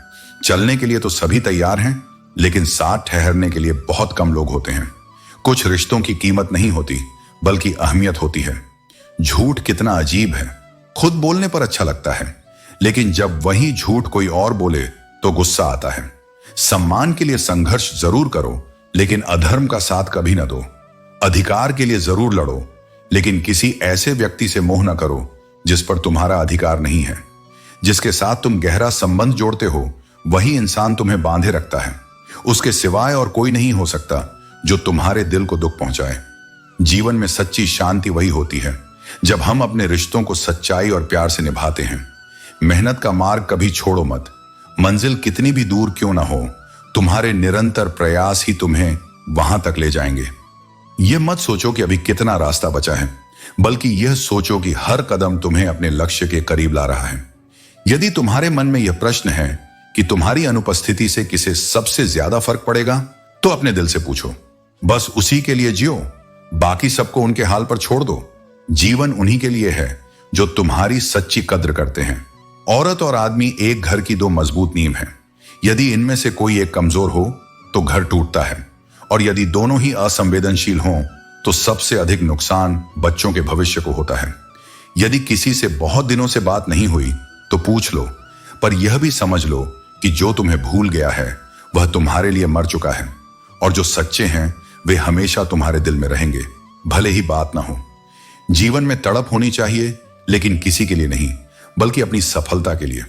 चलने के लिए तो सभी तैयार हैं, लेकिन साथ ठहरने के लिए बहुत कम लोग होते हैं। कुछ रिश्तों की कीमत नहीं होती, बल्कि अहमियत होती है। झूठ कितना अजीब है, खुद बोलने पर अच्छा लगता है, लेकिन जब वही झूठ कोई और बोले तो गुस्सा आता है। सम्मान के लिए संघर्ष जरूर करो, लेकिन अधर्म का साथ कभी न दो। अधिकार के लिए जरूर लड़ो, लेकिन किसी ऐसे व्यक्ति से मोह न करो जिस पर तुम्हारा अधिकार नहीं है। जिसके साथ तुम गहरा संबंध जोड़ते हो वही इंसान तुम्हें बांधे रखता है। उसके सिवाय और कोई नहीं हो सकता जो तुम्हारे दिल को दुख पहुंचाए। जीवन में सच्ची शांति वही होती है जब हम अपने रिश्तों को सच्चाई और प्यार से निभाते हैं, मेहनत का मार्ग कभी छोड़ो मत। मंजिल कितनी भी दूर क्यों ना हो, तुम्हारे निरंतर प्रयास ही तुम्हें वहां तक ले जाएंगे। यह मत सोचो कि अभी कितना रास्ता बचा है, बल्कि यह सोचो कि हर कदम तुम्हें अपने लक्ष्य के करीब ला रहा है। यदि तुम्हारे मन में यह प्रश्न है कि तुम्हारी अनुपस्थिति से किसे सबसे ज्यादा फर्क पड़ेगा, तो अपने दिल से पूछो। बस उसी के लिए जियो, बाकी सबको उनके हाल पर छोड़ दो। जीवन उन्हीं के लिए है जो तुम्हारी सच्ची कद्र करते हैं। औरत और आदमी एक घर की दो मजबूत नींव हैं। यदि इनमें से कोई एक कमजोर हो तो घर टूटता है, और यदि दोनों ही असंवेदनशील हों तो सबसे अधिक नुकसान बच्चों के भविष्य को होता है। यदि किसी से बहुत दिनों से बात नहीं हुई तो पूछ लो, पर यह भी समझ लो कि जो तुम्हें भूल गया है वह तुम्हारे लिए मर चुका है, और जो सच्चे हैं वे हमेशा तुम्हारे दिल में रहेंगे, भले ही बात ना हो। जीवन में तड़प होनी चाहिए, लेकिन किसी के लिए नहीं, बल्कि अपनी सफलता के लिए।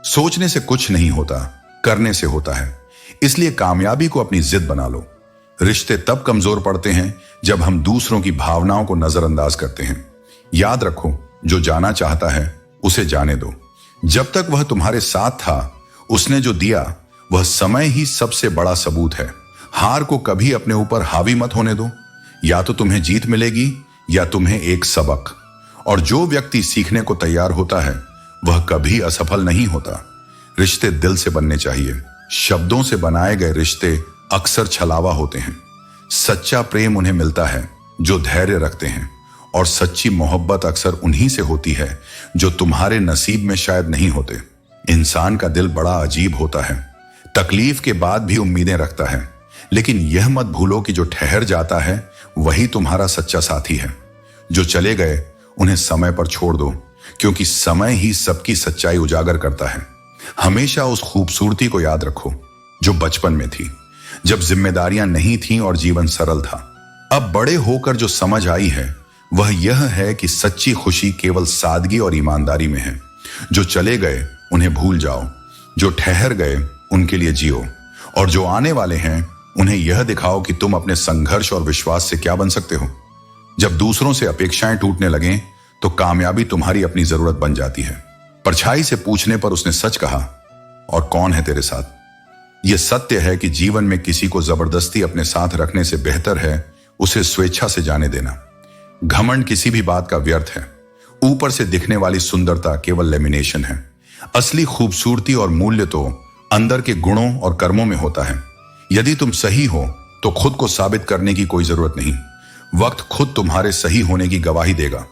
सोचने से कुछ नहीं होता, करने से होता है। इसलिए कामयाबी को अपनी जिद बना लो। रिश्ते तब कमजोर पड़ते हैं जब हम दूसरों की भावनाओं को नजरअंदाज करते हैं। याद रखो, जो जाना चाहता है उसे जाने दो। जब तक वह तुम्हारे साथ था, उसने जो दिया वह समय ही सबसे बड़ा सबूत है। हार को कभी अपने ऊपर हावी मत होने दो। या तो तुम्हें जीत मिलेगी या तुम्हें एक सबक। और जो व्यक्ति सीखने को तैयार होता है वह कभी असफल नहीं होता। रिश्ते दिल से बनने चाहिए। शब्दों से बनाए गए रिश्ते अक्सर छलावा होते हैं। सच्चा प्रेम उन्हें मिलता है जो धैर्य रखते हैं, और सच्ची मोहब्बत अक्सर उन्हीं से होती है जो तुम्हारे नसीब में शायद नहीं होते। इंसान का दिल बड़ा अजीब होता है, तकलीफ के बाद भी उम्मीदें रखता है, लेकिन यह मत भूलो कि जो ठहर जाता है वही तुम्हारा सच्चा साथी है। जो चले गए उन्हें समय पर छोड़ दो, क्योंकि समय ही सबकी सच्चाई उजागर करता है। हमेशा उस खूबसूरती को याद रखो जो बचपन में थी, जब जिम्मेदारियां नहीं थीं और जीवन सरल था। अब बड़े होकर जो समझ आई है वह यह है कि सच्ची खुशी केवल सादगी और ईमानदारी में है। जो चले गए उन्हें भूल जाओ, जो ठहर गए उनके लिए जियो, और जो आने वाले हैं उन्हें यह दिखाओ कि तुम अपने संघर्ष और विश्वास से क्या बन सकते हो। जब दूसरों से अपेक्षाएं टूटने लगें तो कामयाबी तुम्हारी अपनी जरूरत बन जाती है। परछाई से पूछने पर उसने सच कहा, और कौन है तेरे साथ? यह सत्य है कि जीवन में किसी को जबरदस्ती अपने साथ रखने से बेहतर है उसे स्वेच्छा से जाने देना। घमंड किसी भी बात का व्यर्थ है। ऊपर से दिखने वाली सुंदरता केवल लेमिनेशन है। असली खूबसूरती और मूल्य तो अंदर के गुणों और कर्मों में होता है। यदि तुम सही हो तो खुद को साबित करने की कोई जरूरत नहीं। वक्त खुद तुम्हारे सही होने की गवाही देगा।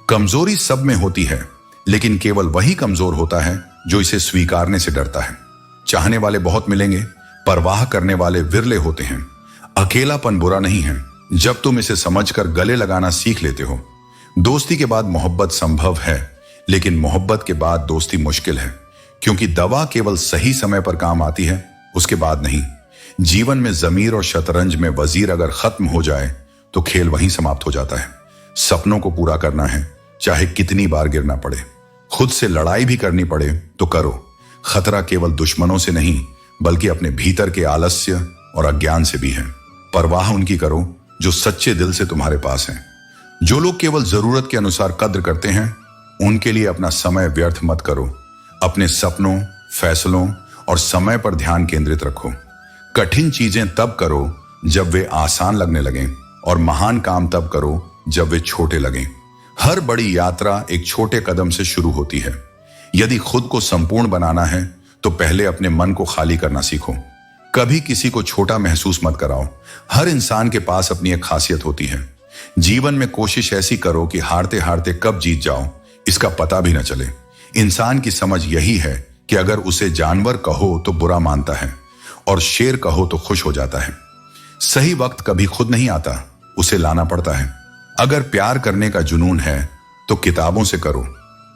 कमजोरी सब में होती है, लेकिन केवल वही कमजोर होता है जो इसे स्वीकारने से डरता है। चाहने वाले बहुत मिलेंगे, परवाह करने वाले विरले होते हैं। अकेलापन बुरा नहीं है जब तुम इसे समझकर गले लगाना सीख लेते हो। दोस्ती के बाद मोहब्बत संभव है, लेकिन मोहब्बत के बाद दोस्ती मुश्किल है, क्योंकि दवा केवल सही समय पर काम आती है, उसके बाद नहीं। जीवन में जमीर और शतरंज में वजीर अगर खत्म हो जाए तो खेल वहीं समाप्त हो जाता है। सपनों को पूरा करना है, चाहे कितनी बार गिरना पड़े। खुद से लड़ाई भी करनी पड़े तो करो। खतरा केवल दुश्मनों से नहीं, बल्कि अपने भीतर के आलस्य और अज्ञान से भी है। परवाह उनकी करो जो सच्चे दिल से तुम्हारे पास हैं। जो लोग केवल जरूरत के अनुसार कद्र करते हैं, उनके लिए अपना समय व्यर्थ मत करो। अपने सपनों, फैसलों और समय पर ध्यान केंद्रित रखो। कठिन चीजें तब करो जब वे आसान लगने लगें, और महान काम तब करो जब वे छोटे लगें। हर बड़ी यात्रा एक छोटे कदम से शुरू होती है। यदि खुद को संपूर्ण बनाना है तो पहले अपने मन को खाली करना सीखो। कभी किसी को छोटा महसूस मत कराओ। हर इंसान के पास अपनी एक खासियत होती है। जीवन में कोशिश ऐसी करो कि हारते हारते कब जीत जाओ इसका पता भी न चले। इंसान की समझ यही है कि अगर उसे जानवर कहो तो बुरा मानता है, और शेर कहो तो खुश हो जाता है। सही वक्त कभी खुद नहीं आता, उसे लाना पड़ता है। अगर प्यार करने का जुनून है तो किताबों से करो,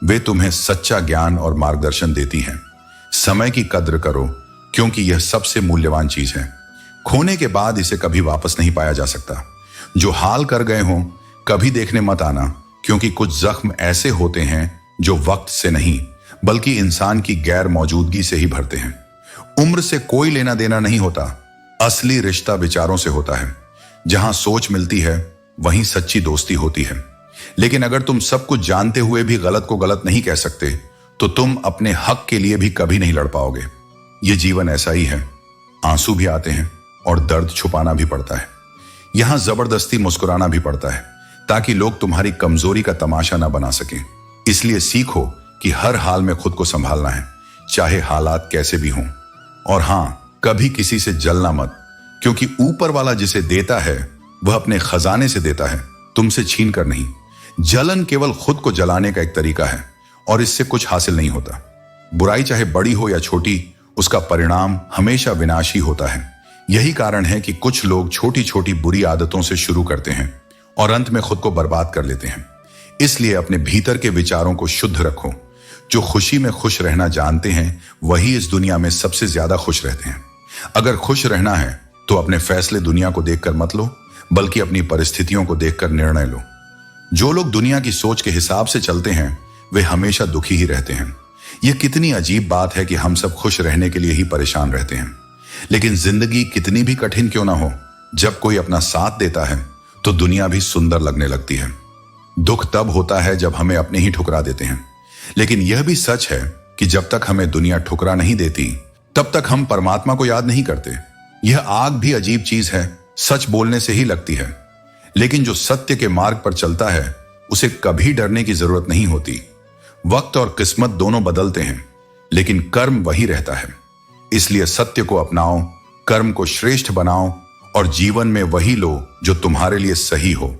वे तुम्हें सच्चा ज्ञान और मार्गदर्शन देती हैं। समय की कद्र करो, क्योंकि यह सबसे मूल्यवान चीज है। खोने के बाद इसे कभी वापस नहीं पाया जा सकता। जो हाल कर गए हों कभी देखने मत आना, क्योंकि कुछ जख्म ऐसे होते हैं जो वक्त से नहीं, बल्कि इंसान की गैर मौजूदगी से ही भरते हैं। उम्र से कोई लेना देना नहीं होता। असली रिश्ता विचारों से होता है। जहां सोच मिलती है वहीं सच्ची दोस्ती होती है। लेकिन अगर तुम सब कुछ जानते हुए भी गलत को गलत नहीं कह सकते तो तुम अपने हक के लिए भी कभी नहीं लड़ पाओगे। ये जीवन ऐसा ही है, आंसू भी आते हैं और दर्द छुपाना भी पड़ता है। यहां जबरदस्ती मुस्कुराना भी पड़ता है ताकि लोग तुम्हारी कमजोरी का तमाशा ना बना सकें। इसलिए सीखो कि हर हाल में खुद को संभालना है, चाहे हालात कैसे भी हों। और हां, कभी किसी से जलना मत, क्योंकि ऊपर वाला जिसे देता है वह अपने खजाने से देता है, तुमसे छीन कर नहीं। जलन केवल खुद को जलाने का एक तरीका है और इससे कुछ हासिल नहीं होता। बुराई चाहे बड़ी हो या छोटी, उसका परिणाम हमेशा विनाशी होता है। यही कारण है कि कुछ लोग छोटी छोटी बुरी आदतों से शुरू करते हैं और अंत में खुद को बर्बाद कर लेते हैं। इसलिए अपने भीतर के विचारों को शुद्ध रखो। जो खुशी में खुश रहना जानते हैं वही इस दुनिया में सबसे ज्यादा खुश रहते हैं। अगर खुश रहना है तो अपने फैसले दुनिया को देखकर मत लो, बल्कि अपनी परिस्थितियों को देखकर निर्णय लो। जो लोग दुनिया की सोच के हिसाब से चलते हैं वे हमेशा दुखी ही रहते हैं। यह कितनी अजीब बात है कि हम सब खुश रहने के लिए ही परेशान रहते हैं। लेकिन जिंदगी कितनी भी कठिन क्यों ना हो, जब कोई अपना साथ देता है तो दुनिया भी सुंदर लगने लगती है। दुख तब होता है जब हमें अपने ही ठुकरा देते हैं। लेकिन यह भी सच है कि जब तक हमें दुनिया ठुकरा नहीं देती तब तक हम परमात्मा को याद नहीं करते। यह आग भी अजीब चीज है, सच बोलने से ही लगती है। लेकिन जो सत्य के मार्ग पर चलता है उसे कभी डरने की जरूरत नहीं होती। वक्त और किस्मत दोनों बदलते हैं, लेकिन कर्म वही रहता है। इसलिए सत्य को अपनाओ, कर्म को श्रेष्ठ बनाओ और जीवन में वही लो जो तुम्हारे लिए सही हो।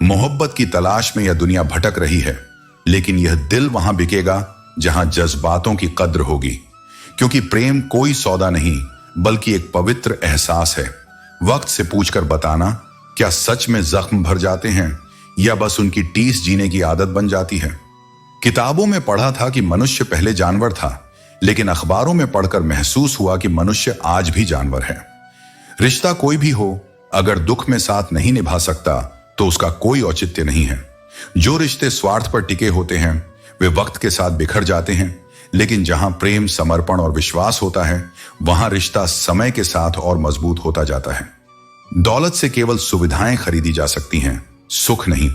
मोहब्बत की तलाश में यह दुनिया भटक रही है, लेकिन यह दिल वहां बिकेगा जहां जज्बातों की कद्र होगी। क्योंकि प्रेम कोई सौदा नहीं, बल्कि एक पवित्र एहसास है। वक्त से पूछकर बताना, क्या सच में जख्म भर जाते हैं या बस उनकी टीस जीने की आदत बन जाती है। किताबों में पढ़ा था कि मनुष्य पहले जानवर था, लेकिन अखबारों में पढ़कर महसूस हुआ कि मनुष्य आज भी जानवर है। रिश्ता कोई भी हो, अगर दुख में साथ नहीं निभा सकता तो उसका कोई औचित्य नहीं है। जो रिश्ते स्वार्थ पर टिके होते हैं वे वक्त के साथ बिखर जाते हैं, लेकिन जहां प्रेम, समर्पण और विश्वास होता है वहां रिश्ता समय के साथ और मजबूत होता जाता है। दौलत से केवल सुविधाएं खरीदी जा सकती हैं, सुख नहीं।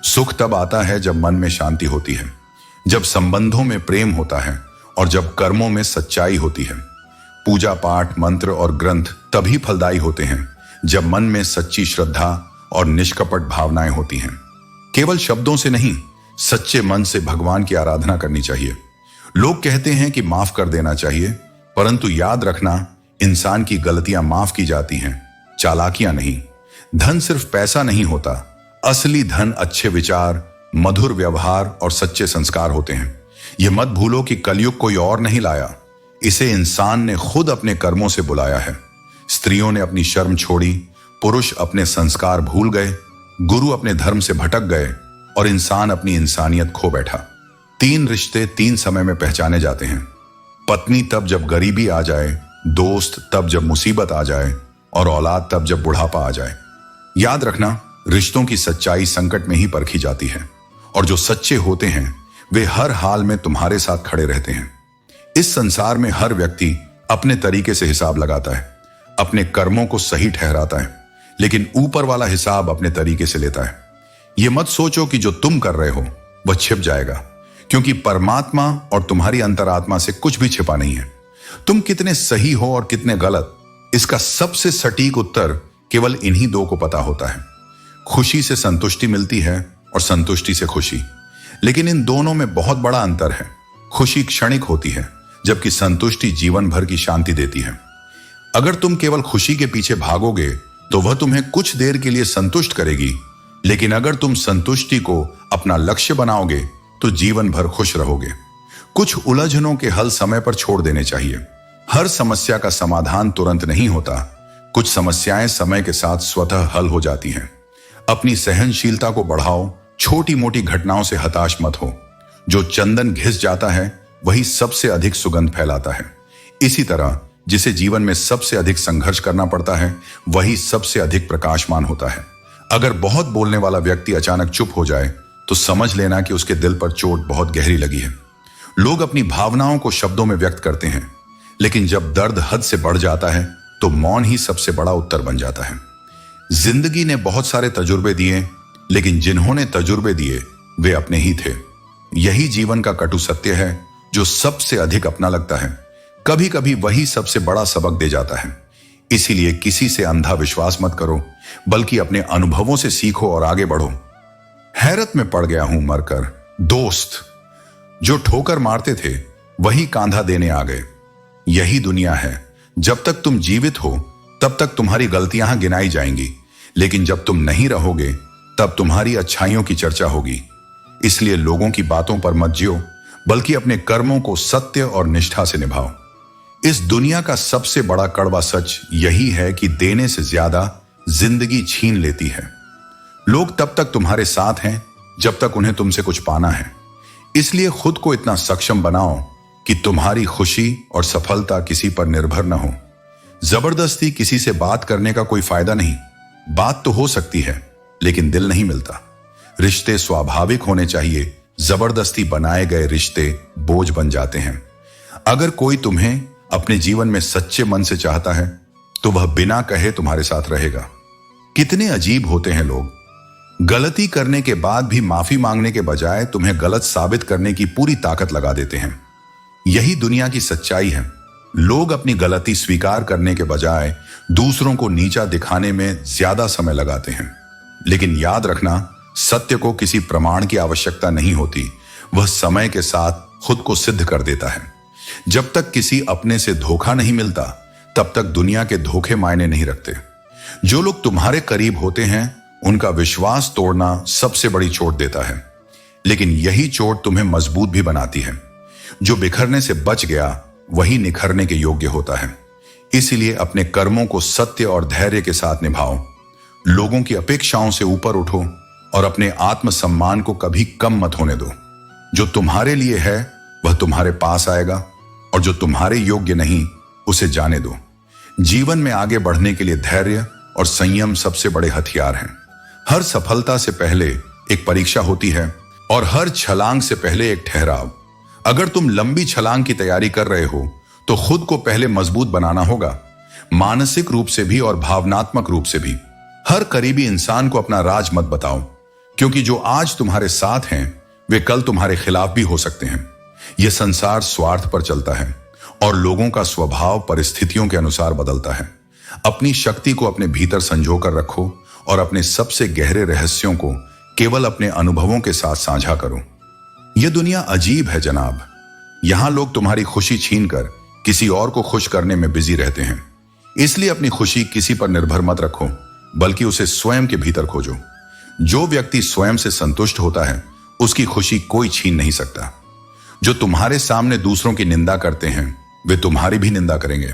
सुख तब आता है जब मन में शांति होती है, जब संबंधों में प्रेम होता है और जब कर्मों में सच्चाई होती है। पूजा पाठ, मंत्र और ग्रंथ तभी फलदायी होते हैं जब मन में सच्ची श्रद्धा और निष्कपट भावनाएं होती हैं। केवल शब्दों से नहीं, सच्चे मन से भगवान की आराधना करनी चाहिए। लोग कहते हैं कि माफ कर देना चाहिए, परंतु याद रखना, इंसान की गलतियां माफ की जाती हैं, चालाकियां नहीं। धन सिर्फ पैसा नहीं होता, असली धन अच्छे विचार, मधुर व्यवहार और सच्चे संस्कार होते हैं। यह मत भूलो कि कलयुग कोई और नहीं लाया, इसे इंसान ने खुद अपने कर्मों से बुलाया है। स्त्रियों ने अपनी शर्म छोड़ी, पुरुष अपने संस्कार भूल गए, गुरु अपने धर्म से भटक गए और इंसान अपनी इंसानियत खो बैठा। 3 रिश्ते 3 समय में पहचाने जाते हैं। पत्नी तब जब गरीबी आ जाए, दोस्त तब जब मुसीबत आ जाए और औलाद तब जब बुढ़ापा आ जाए। याद रखना, रिश्तों की सच्चाई संकट में ही परखी जाती है और जो सच्चे होते हैं वे हर हाल में तुम्हारे साथ खड़े रहते हैं। इस संसार में हर व्यक्ति अपने तरीके से हिसाब लगाता है, अपने कर्मों को सही ठहराता है, लेकिन ऊपर वाला हिसाब अपने तरीके से लेता है। यह मत सोचो कि जो तुम कर रहे हो वह छिप जाएगा, क्योंकि परमात्मा और तुम्हारी अंतरात्मा से कुछ भी छिपा नहीं है। तुम कितने सही हो और कितने गलत, इसका सबसे सटीक उत्तर केवल इन्हीं 2 को पता होता है। खुशी से संतुष्टि मिलती है और संतुष्टि से खुशी, लेकिन इन दोनों में बहुत बड़ा अंतर है। खुशी क्षणिक होती है, जबकि संतुष्टि जीवन भर की शांति देती है। अगर तुम केवल खुशी के पीछे भागोगे तो वह तुम्हें कुछ देर के लिए संतुष्ट करेगी, लेकिन अगर तुम संतुष्टि को अपना लक्ष्य बनाओगे तो जीवन भर खुश रहोगे। कुछ उलझनों के हल समय पर छोड़ देने चाहिए। हर समस्या का समाधान तुरंत नहीं होता। कुछ समस्याएं समय के साथ स्वतः हल हो जाती हैं। अपनी सहनशीलता को बढ़ाओ, छोटी मोटी घटनाओं से हताश मत हो। जो चंदन घिस जाता है वही सबसे अधिक सुगंध फैलाता है। इसी तरह जिसे जीवन में सबसे अधिक संघर्ष करना पड़ता है वही सबसे अधिक प्रकाशमान होता है। अगर बहुत बोलने वाला व्यक्ति अचानक चुप हो जाए तो समझ लेना कि उसके दिल पर चोट बहुत गहरी लगी है। लोग अपनी भावनाओं को शब्दों में व्यक्त करते हैं, लेकिन जब दर्द हद से बढ़ जाता है तो मौन ही सबसे बड़ा उत्तर बन जाता है। जिंदगी ने बहुत सारे तजुर्बे दिए, लेकिन जिन्होंने तजुर्बे दिए वे अपने ही थे। यही जीवन का कटु सत्य है जो सबसे अधिक अपना लगता है, कभी कभी वही सबसे बड़ा सबक दे जाता है। इसीलिए किसी से अंधा विश्वास मत करो, बल्कि अपने अनुभवों से सीखो और आगे बढ़ो। हैरत में पड़ गया हूं मरकर, दोस्त जो ठोकर मारते थे वही कांधा देने आ गए। यही दुनिया है, जब तक तुम जीवित हो तब तक तुम्हारी गलतियां गिनाई जाएंगी, लेकिन जब तुम नहीं रहोगे तब तुम्हारी अच्छाइयों की चर्चा होगी। इसलिए लोगों की बातों पर मत जियो, बल्कि अपने कर्मों को सत्य और निष्ठा से निभाओ। इस दुनिया का सबसे बड़ा कड़वा सच यही है कि देने से ज्यादा जिंदगी छीन लेती है। लोग तब तक तुम्हारे साथ हैं जब तक उन्हें तुमसे कुछ पाना है। इसलिए खुद को इतना सक्षम बनाओ कि तुम्हारी खुशी और सफलता किसी पर निर्भर न हो। जबरदस्ती किसी से बात करने का कोई फायदा नहीं। बात तो हो सकती है, लेकिन दिल नहीं मिलता। रिश्ते स्वाभाविक होने चाहिए, जबरदस्ती बनाए गए रिश्ते बोझ बन जाते हैं। अगर कोई तुम्हें अपने जीवन में सच्चे मन से चाहता है तो वह बिना कहे तुम्हारे साथ रहेगा। कितने अजीब होते हैं लोग, गलती करने के बाद भी माफी मांगने के बजाय तुम्हें गलत साबित करने की पूरी ताकत लगा देते हैं। यही दुनिया की सच्चाई है। लोग अपनी गलती स्वीकार करने के बजाय दूसरों को नीचा दिखाने में ज्यादा समय लगाते हैं। लेकिन याद रखना, सत्य को किसी प्रमाण की आवश्यकता नहीं होती, वह समय के साथ खुद को सिद्ध कर देता है। जब तक किसी अपने से धोखा नहीं मिलता तब तक दुनिया के धोखे मायने नहीं रखते। जो लोग तुम्हारे करीब होते हैं उनका विश्वास तोड़ना सबसे बड़ी चोट देता है, लेकिन यही चोट तुम्हें मजबूत भी बनाती है। जो बिखरने से बच गया वही निखरने के योग्य होता है। इसीलिए अपने कर्मों को सत्य और धैर्य के साथ निभाओ। लोगों की अपेक्षाओं से ऊपर उठो और अपने आत्मसम्मान को कभी कम मत होने दो। जो तुम्हारे लिए है वह तुम्हारे पास आएगा, और जो तुम्हारे योग्य नहीं उसे जाने दो। जीवन में आगे बढ़ने के लिए धैर्य और संयम सबसे बड़े हथियार हैं। हर सफलता से पहले एक परीक्षा होती है और हर छलांग से पहले एक ठहराव। अगर तुम लंबी छलांग की तैयारी कर रहे हो तो खुद को पहले मजबूत बनाना होगा, मानसिक रूप से भी और भावनात्मक रूप से भी। हर करीबी इंसान को अपना राज मत बताओ, क्योंकि जो आज तुम्हारे साथ हैं वे कल तुम्हारे खिलाफ भी हो सकते हैं। यह संसार स्वार्थ पर चलता है और लोगों का स्वभाव परिस्थितियों के अनुसार बदलता है। अपनी शक्ति को अपने भीतर संजो कर रखो और अपने सबसे गहरे रहस्यों को केवल अपने अनुभवों के साथ साझा करो। यह दुनिया अजीब है जनाब। यहां लोग तुम्हारी खुशी छीनकर किसी और को खुश करने में बिजी रहते हैं। इसलिए अपनी खुशी किसी पर निर्भर मत रखो, बल्कि उसे स्वयं के भीतर खोजो। जो व्यक्ति स्वयं से संतुष्ट होता है उसकी खुशी कोई छीन नहीं सकता। जो तुम्हारे सामने दूसरों की निंदा करते हैं वे तुम्हारी भी निंदा करेंगे।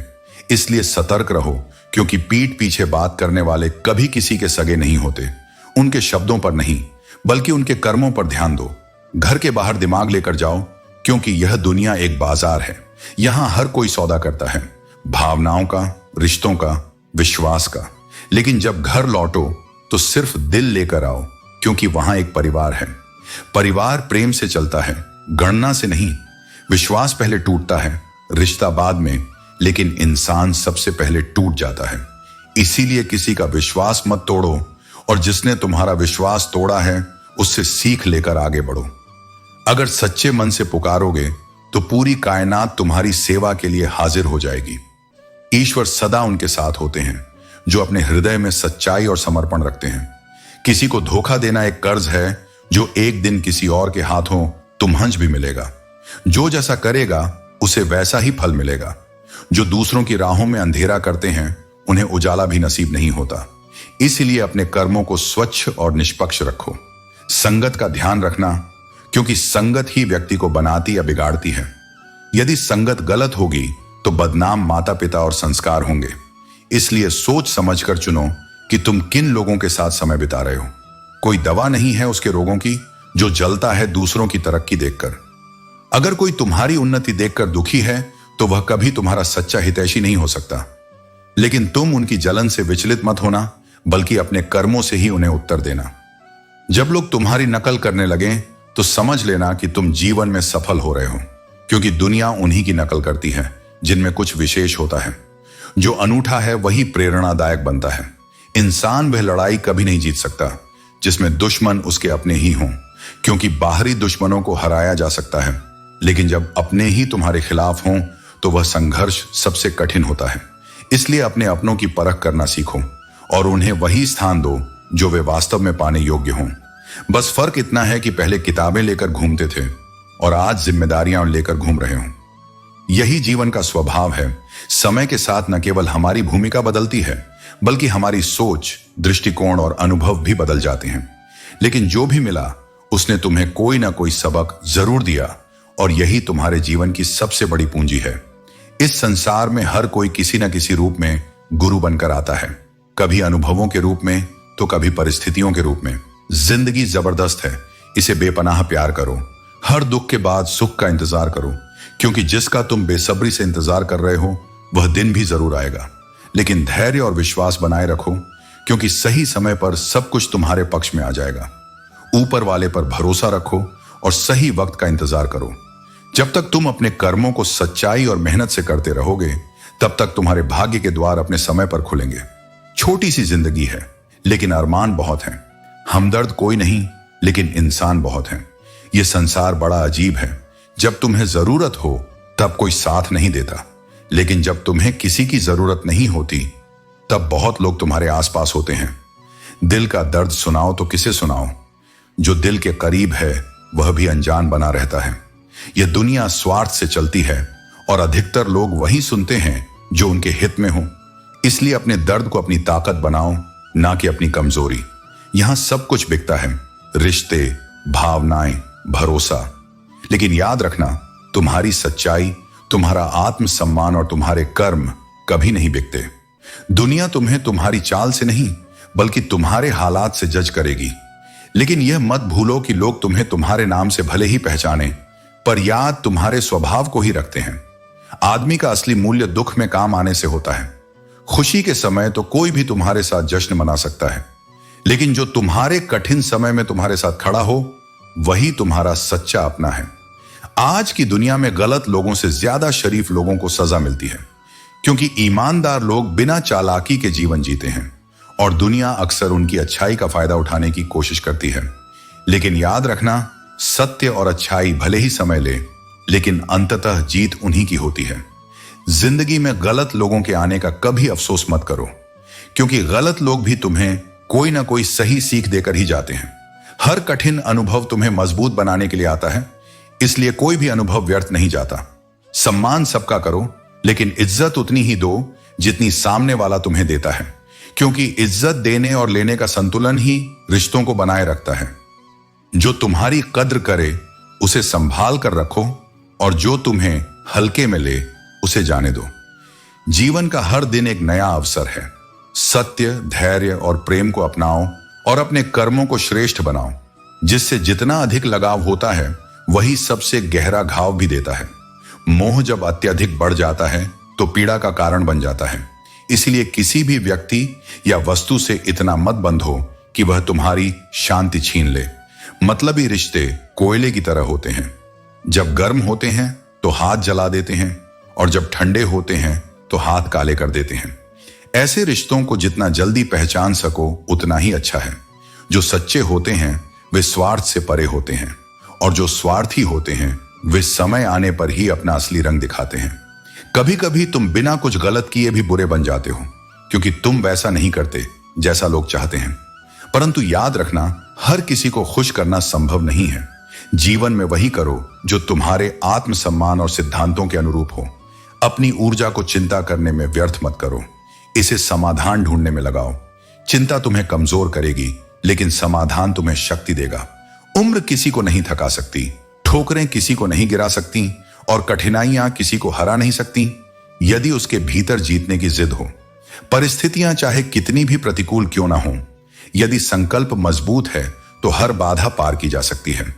इसलिए सतर्क रहो, क्योंकि पीठ पीछे बात करने वाले कभी किसी के सगे नहीं होते। उनके शब्दों पर नहीं, बल्कि उनके कर्मों पर ध्यान दो। घर के बाहर दिमाग लेकर जाओ, क्योंकि यह दुनिया एक बाजार है। यहां हर कोई सौदा करता है, भावनाओं का, रिश्तों का, विश्वास का। लेकिन जब घर लौटो तो सिर्फ दिल लेकर आओ, क्योंकि वहां एक परिवार है। परिवार प्रेम से चलता है, गणना से नहीं। विश्वास पहले टूटता है, रिश्ता बाद में, लेकिन इंसान सबसे पहले टूट जाता है। इसीलिए किसी का विश्वास मत तोड़ो, और जिसने तुम्हारा विश्वास तोड़ा है उससे सीख लेकर आगे बढ़ो। अगर सच्चे मन से पुकारोगे तो पूरी कायनात तुम्हारी सेवा के लिए हाजिर हो जाएगी। ईश्वर सदा उनके साथ होते हैं जो अपने हृदय में सच्चाई और समर्पण रखते हैं। किसी को धोखा देना एक कर्ज है जो एक दिन किसी और के हाथों तुम्हंज भी मिलेगा। जो जैसा करेगा उसे वैसा ही फल मिलेगा। जो दूसरों की राहों में अंधेरा करते हैं उन्हें उजाला भी नसीब नहीं होता। इसलिए अपने कर्मों को स्वच्छ और निष्पक्ष रखो। संगत का ध्यान रखना, क्योंकि संगत ही व्यक्ति को बनाती या बिगाड़ती है। यदि संगत गलत होगी तो बदनाम माता पिता और संस्कार होंगे। इसलिए सोच समझकर चुनो कि तुम किन लोगों के साथ समय बिता रहे हो। कोई दवा नहीं है उसके रोगों की जो जलता है दूसरों की तरक्की देखकर। अगर कोई तुम्हारी उन्नति देखकर दुखी है तो वह कभी तुम्हारा सच्चा हितैषी नहीं हो सकता। लेकिन तुम उनकी जलन से विचलित मत होना, बल्कि अपने कर्मों से ही उन्हें उत्तर देना। जब लोग तुम्हारी नकल करने लगे तो समझ लेना कि तुम जीवन में सफल हो रहे हो, क्योंकि दुनिया उन्हीं की नकल करती है जिनमें कुछ विशेष होता है। जो अनूठा है वही प्रेरणादायक बनता है। इंसान वह लड़ाई कभी नहीं जीत सकता जिसमें दुश्मन उसके अपने ही हों, क्योंकि बाहरी दुश्मनों को हराया जा सकता है, लेकिन जब अपने ही तुम्हारे खिलाफ हों तो वह संघर्ष सबसे कठिन होता है। इसलिए अपने अपनों की परख करना सीखो और उन्हें वही स्थान दो जो वे वास्तव में पाने योग्य हों। बस फर्क इतना है कि पहले किताबें लेकर घूमते थे और आज जिम्मेदारियां लेकर घूम रहे हों। यही जीवन का स्वभाव है। समय के साथ न केवल हमारी भूमिका बदलती है, बल्कि हमारी सोच, दृष्टिकोण और अनुभव भी बदल जाते हैं। लेकिन जो भी मिला उसने तुम्हें कोई ना कोई सबक जरूर दिया, और यही तुम्हारे जीवन की सबसे बड़ी पूंजी है। इस संसार में हर कोई किसी न किसी रूप में गुरु बनकर आता है, कभी अनुभवों के रूप में तो कभी परिस्थितियों के रूप में। जिंदगी जबरदस्त है, इसे बेपनाह प्यार करो। हर दुख के बाद सुख का इंतजार करो, क्योंकि जिसका तुम बेसब्री से इंतजार कर रहे हो वह दिन भी जरूर आएगा। लेकिन धैर्य और विश्वास बनाए रखो, क्योंकि सही समय पर सब कुछ तुम्हारे पक्ष में आ जाएगा। ऊपर वाले पर भरोसा रखो और सही वक्त का इंतजार करो। जब तक तुम अपने कर्मों को सच्चाई और मेहनत से करते रहोगे, तब तक तुम्हारे भाग्य के द्वार अपने समय पर खुलेंगे। छोटी सी जिंदगी है, लेकिन अरमान बहुत हैं। हमदर्द कोई नहीं, लेकिन इंसान बहुत हैं। यह संसार बड़ा अजीब है। जब तुम्हें जरूरत हो तब कोई साथ नहीं देता, लेकिन जब तुम्हें किसी की जरूरत नहीं होती तब बहुत लोग तुम्हारे आसपास होते हैं। दिल का दर्द सुनाओ तो किसे सुनाओ? जो दिल के करीब है वह भी अनजान बना रहता है। यह दुनिया स्वार्थ से चलती है और अधिकतर लोग वही सुनते हैं जो उनके हित में हो। इसलिए अपने दर्द को अपनी ताकत बनाओ, ना कि अपनी कमजोरी। यहां सब कुछ बिकता है, रिश्ते, भावनाएं, भरोसा। लेकिन याद रखना, तुम्हारी सच्चाई, तुम्हारा आत्मसम्मान और तुम्हारे कर्म कभी नहीं बिकते। दुनिया तुम्हें तुम्हारी चाल से नहीं, बल्कि तुम्हारे हालात से जज करेगी। लेकिन यह मत भूलो कि लोग तुम्हें तुम्हारे नाम से भले ही पहचाने, पर याद तुम्हारे स्वभाव को ही रखते हैं। आदमी का असली मूल्य दुख में काम आने से होता है। खुशी के समय तो कोई भी तुम्हारे साथ जश्न मना सकता है, लेकिन जो तुम्हारे कठिन समय में तुम्हारे साथ खड़ा हो वही तुम्हारा सच्चा अपना है। आज की दुनिया में गलत लोगों से ज्यादा शरीफ लोगों को सजा मिलती है, क्योंकि ईमानदार लोग बिना चालाकी के जीवन जीते हैं और दुनिया अक्सर उनकी अच्छाई का फायदा उठाने की कोशिश करती है। लेकिन याद रखना, सत्य और अच्छाई भले ही समय ले, लेकिन अंततः जीत उन्हीं की होती है। जिंदगी में गलत लोगों के आने का कभी अफसोस मत करो, क्योंकि गलत लोग भी तुम्हें कोई ना कोई सही सीख देकर ही जाते हैं। हर कठिन अनुभव तुम्हें मजबूत बनाने के लिए आता है, इसलिए कोई भी अनुभव व्यर्थ नहीं जाता। सम्मान सबका करो, लेकिन इज्जत उतनी ही दो जितनी सामने वाला तुम्हें देता है, क्योंकि इज्जत देने और लेने का संतुलन ही रिश्तों को बनाए रखता है। जो तुम्हारी कद्र करे उसे संभाल कर रखो, और जो तुम्हें हल्के में ले उसे जाने दो। जीवन का हर दिन एक नया अवसर है। सत्य, धैर्य और प्रेम को अपनाओ और अपने कर्मों को श्रेष्ठ बनाओ। जिससे जितना अधिक लगाव होता है वही सबसे गहरा घाव भी देता है। मोह जब अत्यधिक बढ़ जाता है तो पीड़ा का कारण बन जाता है। इसलिए किसी भी व्यक्ति या वस्तु से इतना मत बंधो कि वह तुम्हारी शांति छीन ले। मतलबी रिश्ते कोयले की तरह होते हैं, जब गर्म होते हैं तो हाथ जला देते हैं, और जब ठंडे होते हैं तो हाथ काले कर देते हैं। ऐसे रिश्तों को जितना जल्दी पहचान सको उतना ही अच्छा है। जो सच्चे होते हैं वे स्वार्थ से परे होते हैं, और जो स्वार्थी होते हैं वे समय आने पर ही अपना असली रंग दिखाते हैं। कभी कभी तुम बिना कुछ गलत किए भी बुरे बन जाते हो, क्योंकि तुम वैसा नहीं करते जैसा लोग चाहते हैं। परंतु याद रखना, हर किसी को खुश करना संभव नहीं है। जीवन में वही करो जो तुम्हारे आत्मसम्मान और सिद्धांतों के अनुरूप हो। अपनी ऊर्जा को चिंता करने में व्यर्थ मत करो, इसे समाधान ढूंढने में लगाओ। चिंता तुम्हें कमजोर करेगी, लेकिन समाधान तुम्हें शक्ति देगा। उम्र किसी को नहीं थका सकती, ठोकरें किसी को नहीं गिरा सकती, और कठिनाइयां किसी को हरा नहीं सकती यदि उसके भीतर जीतने की जिद हो। परिस्थितियां चाहे कितनी भी प्रतिकूल क्यों ना हो, यदि संकल्प मजबूत है तो हर बाधा पार की जा सकती है।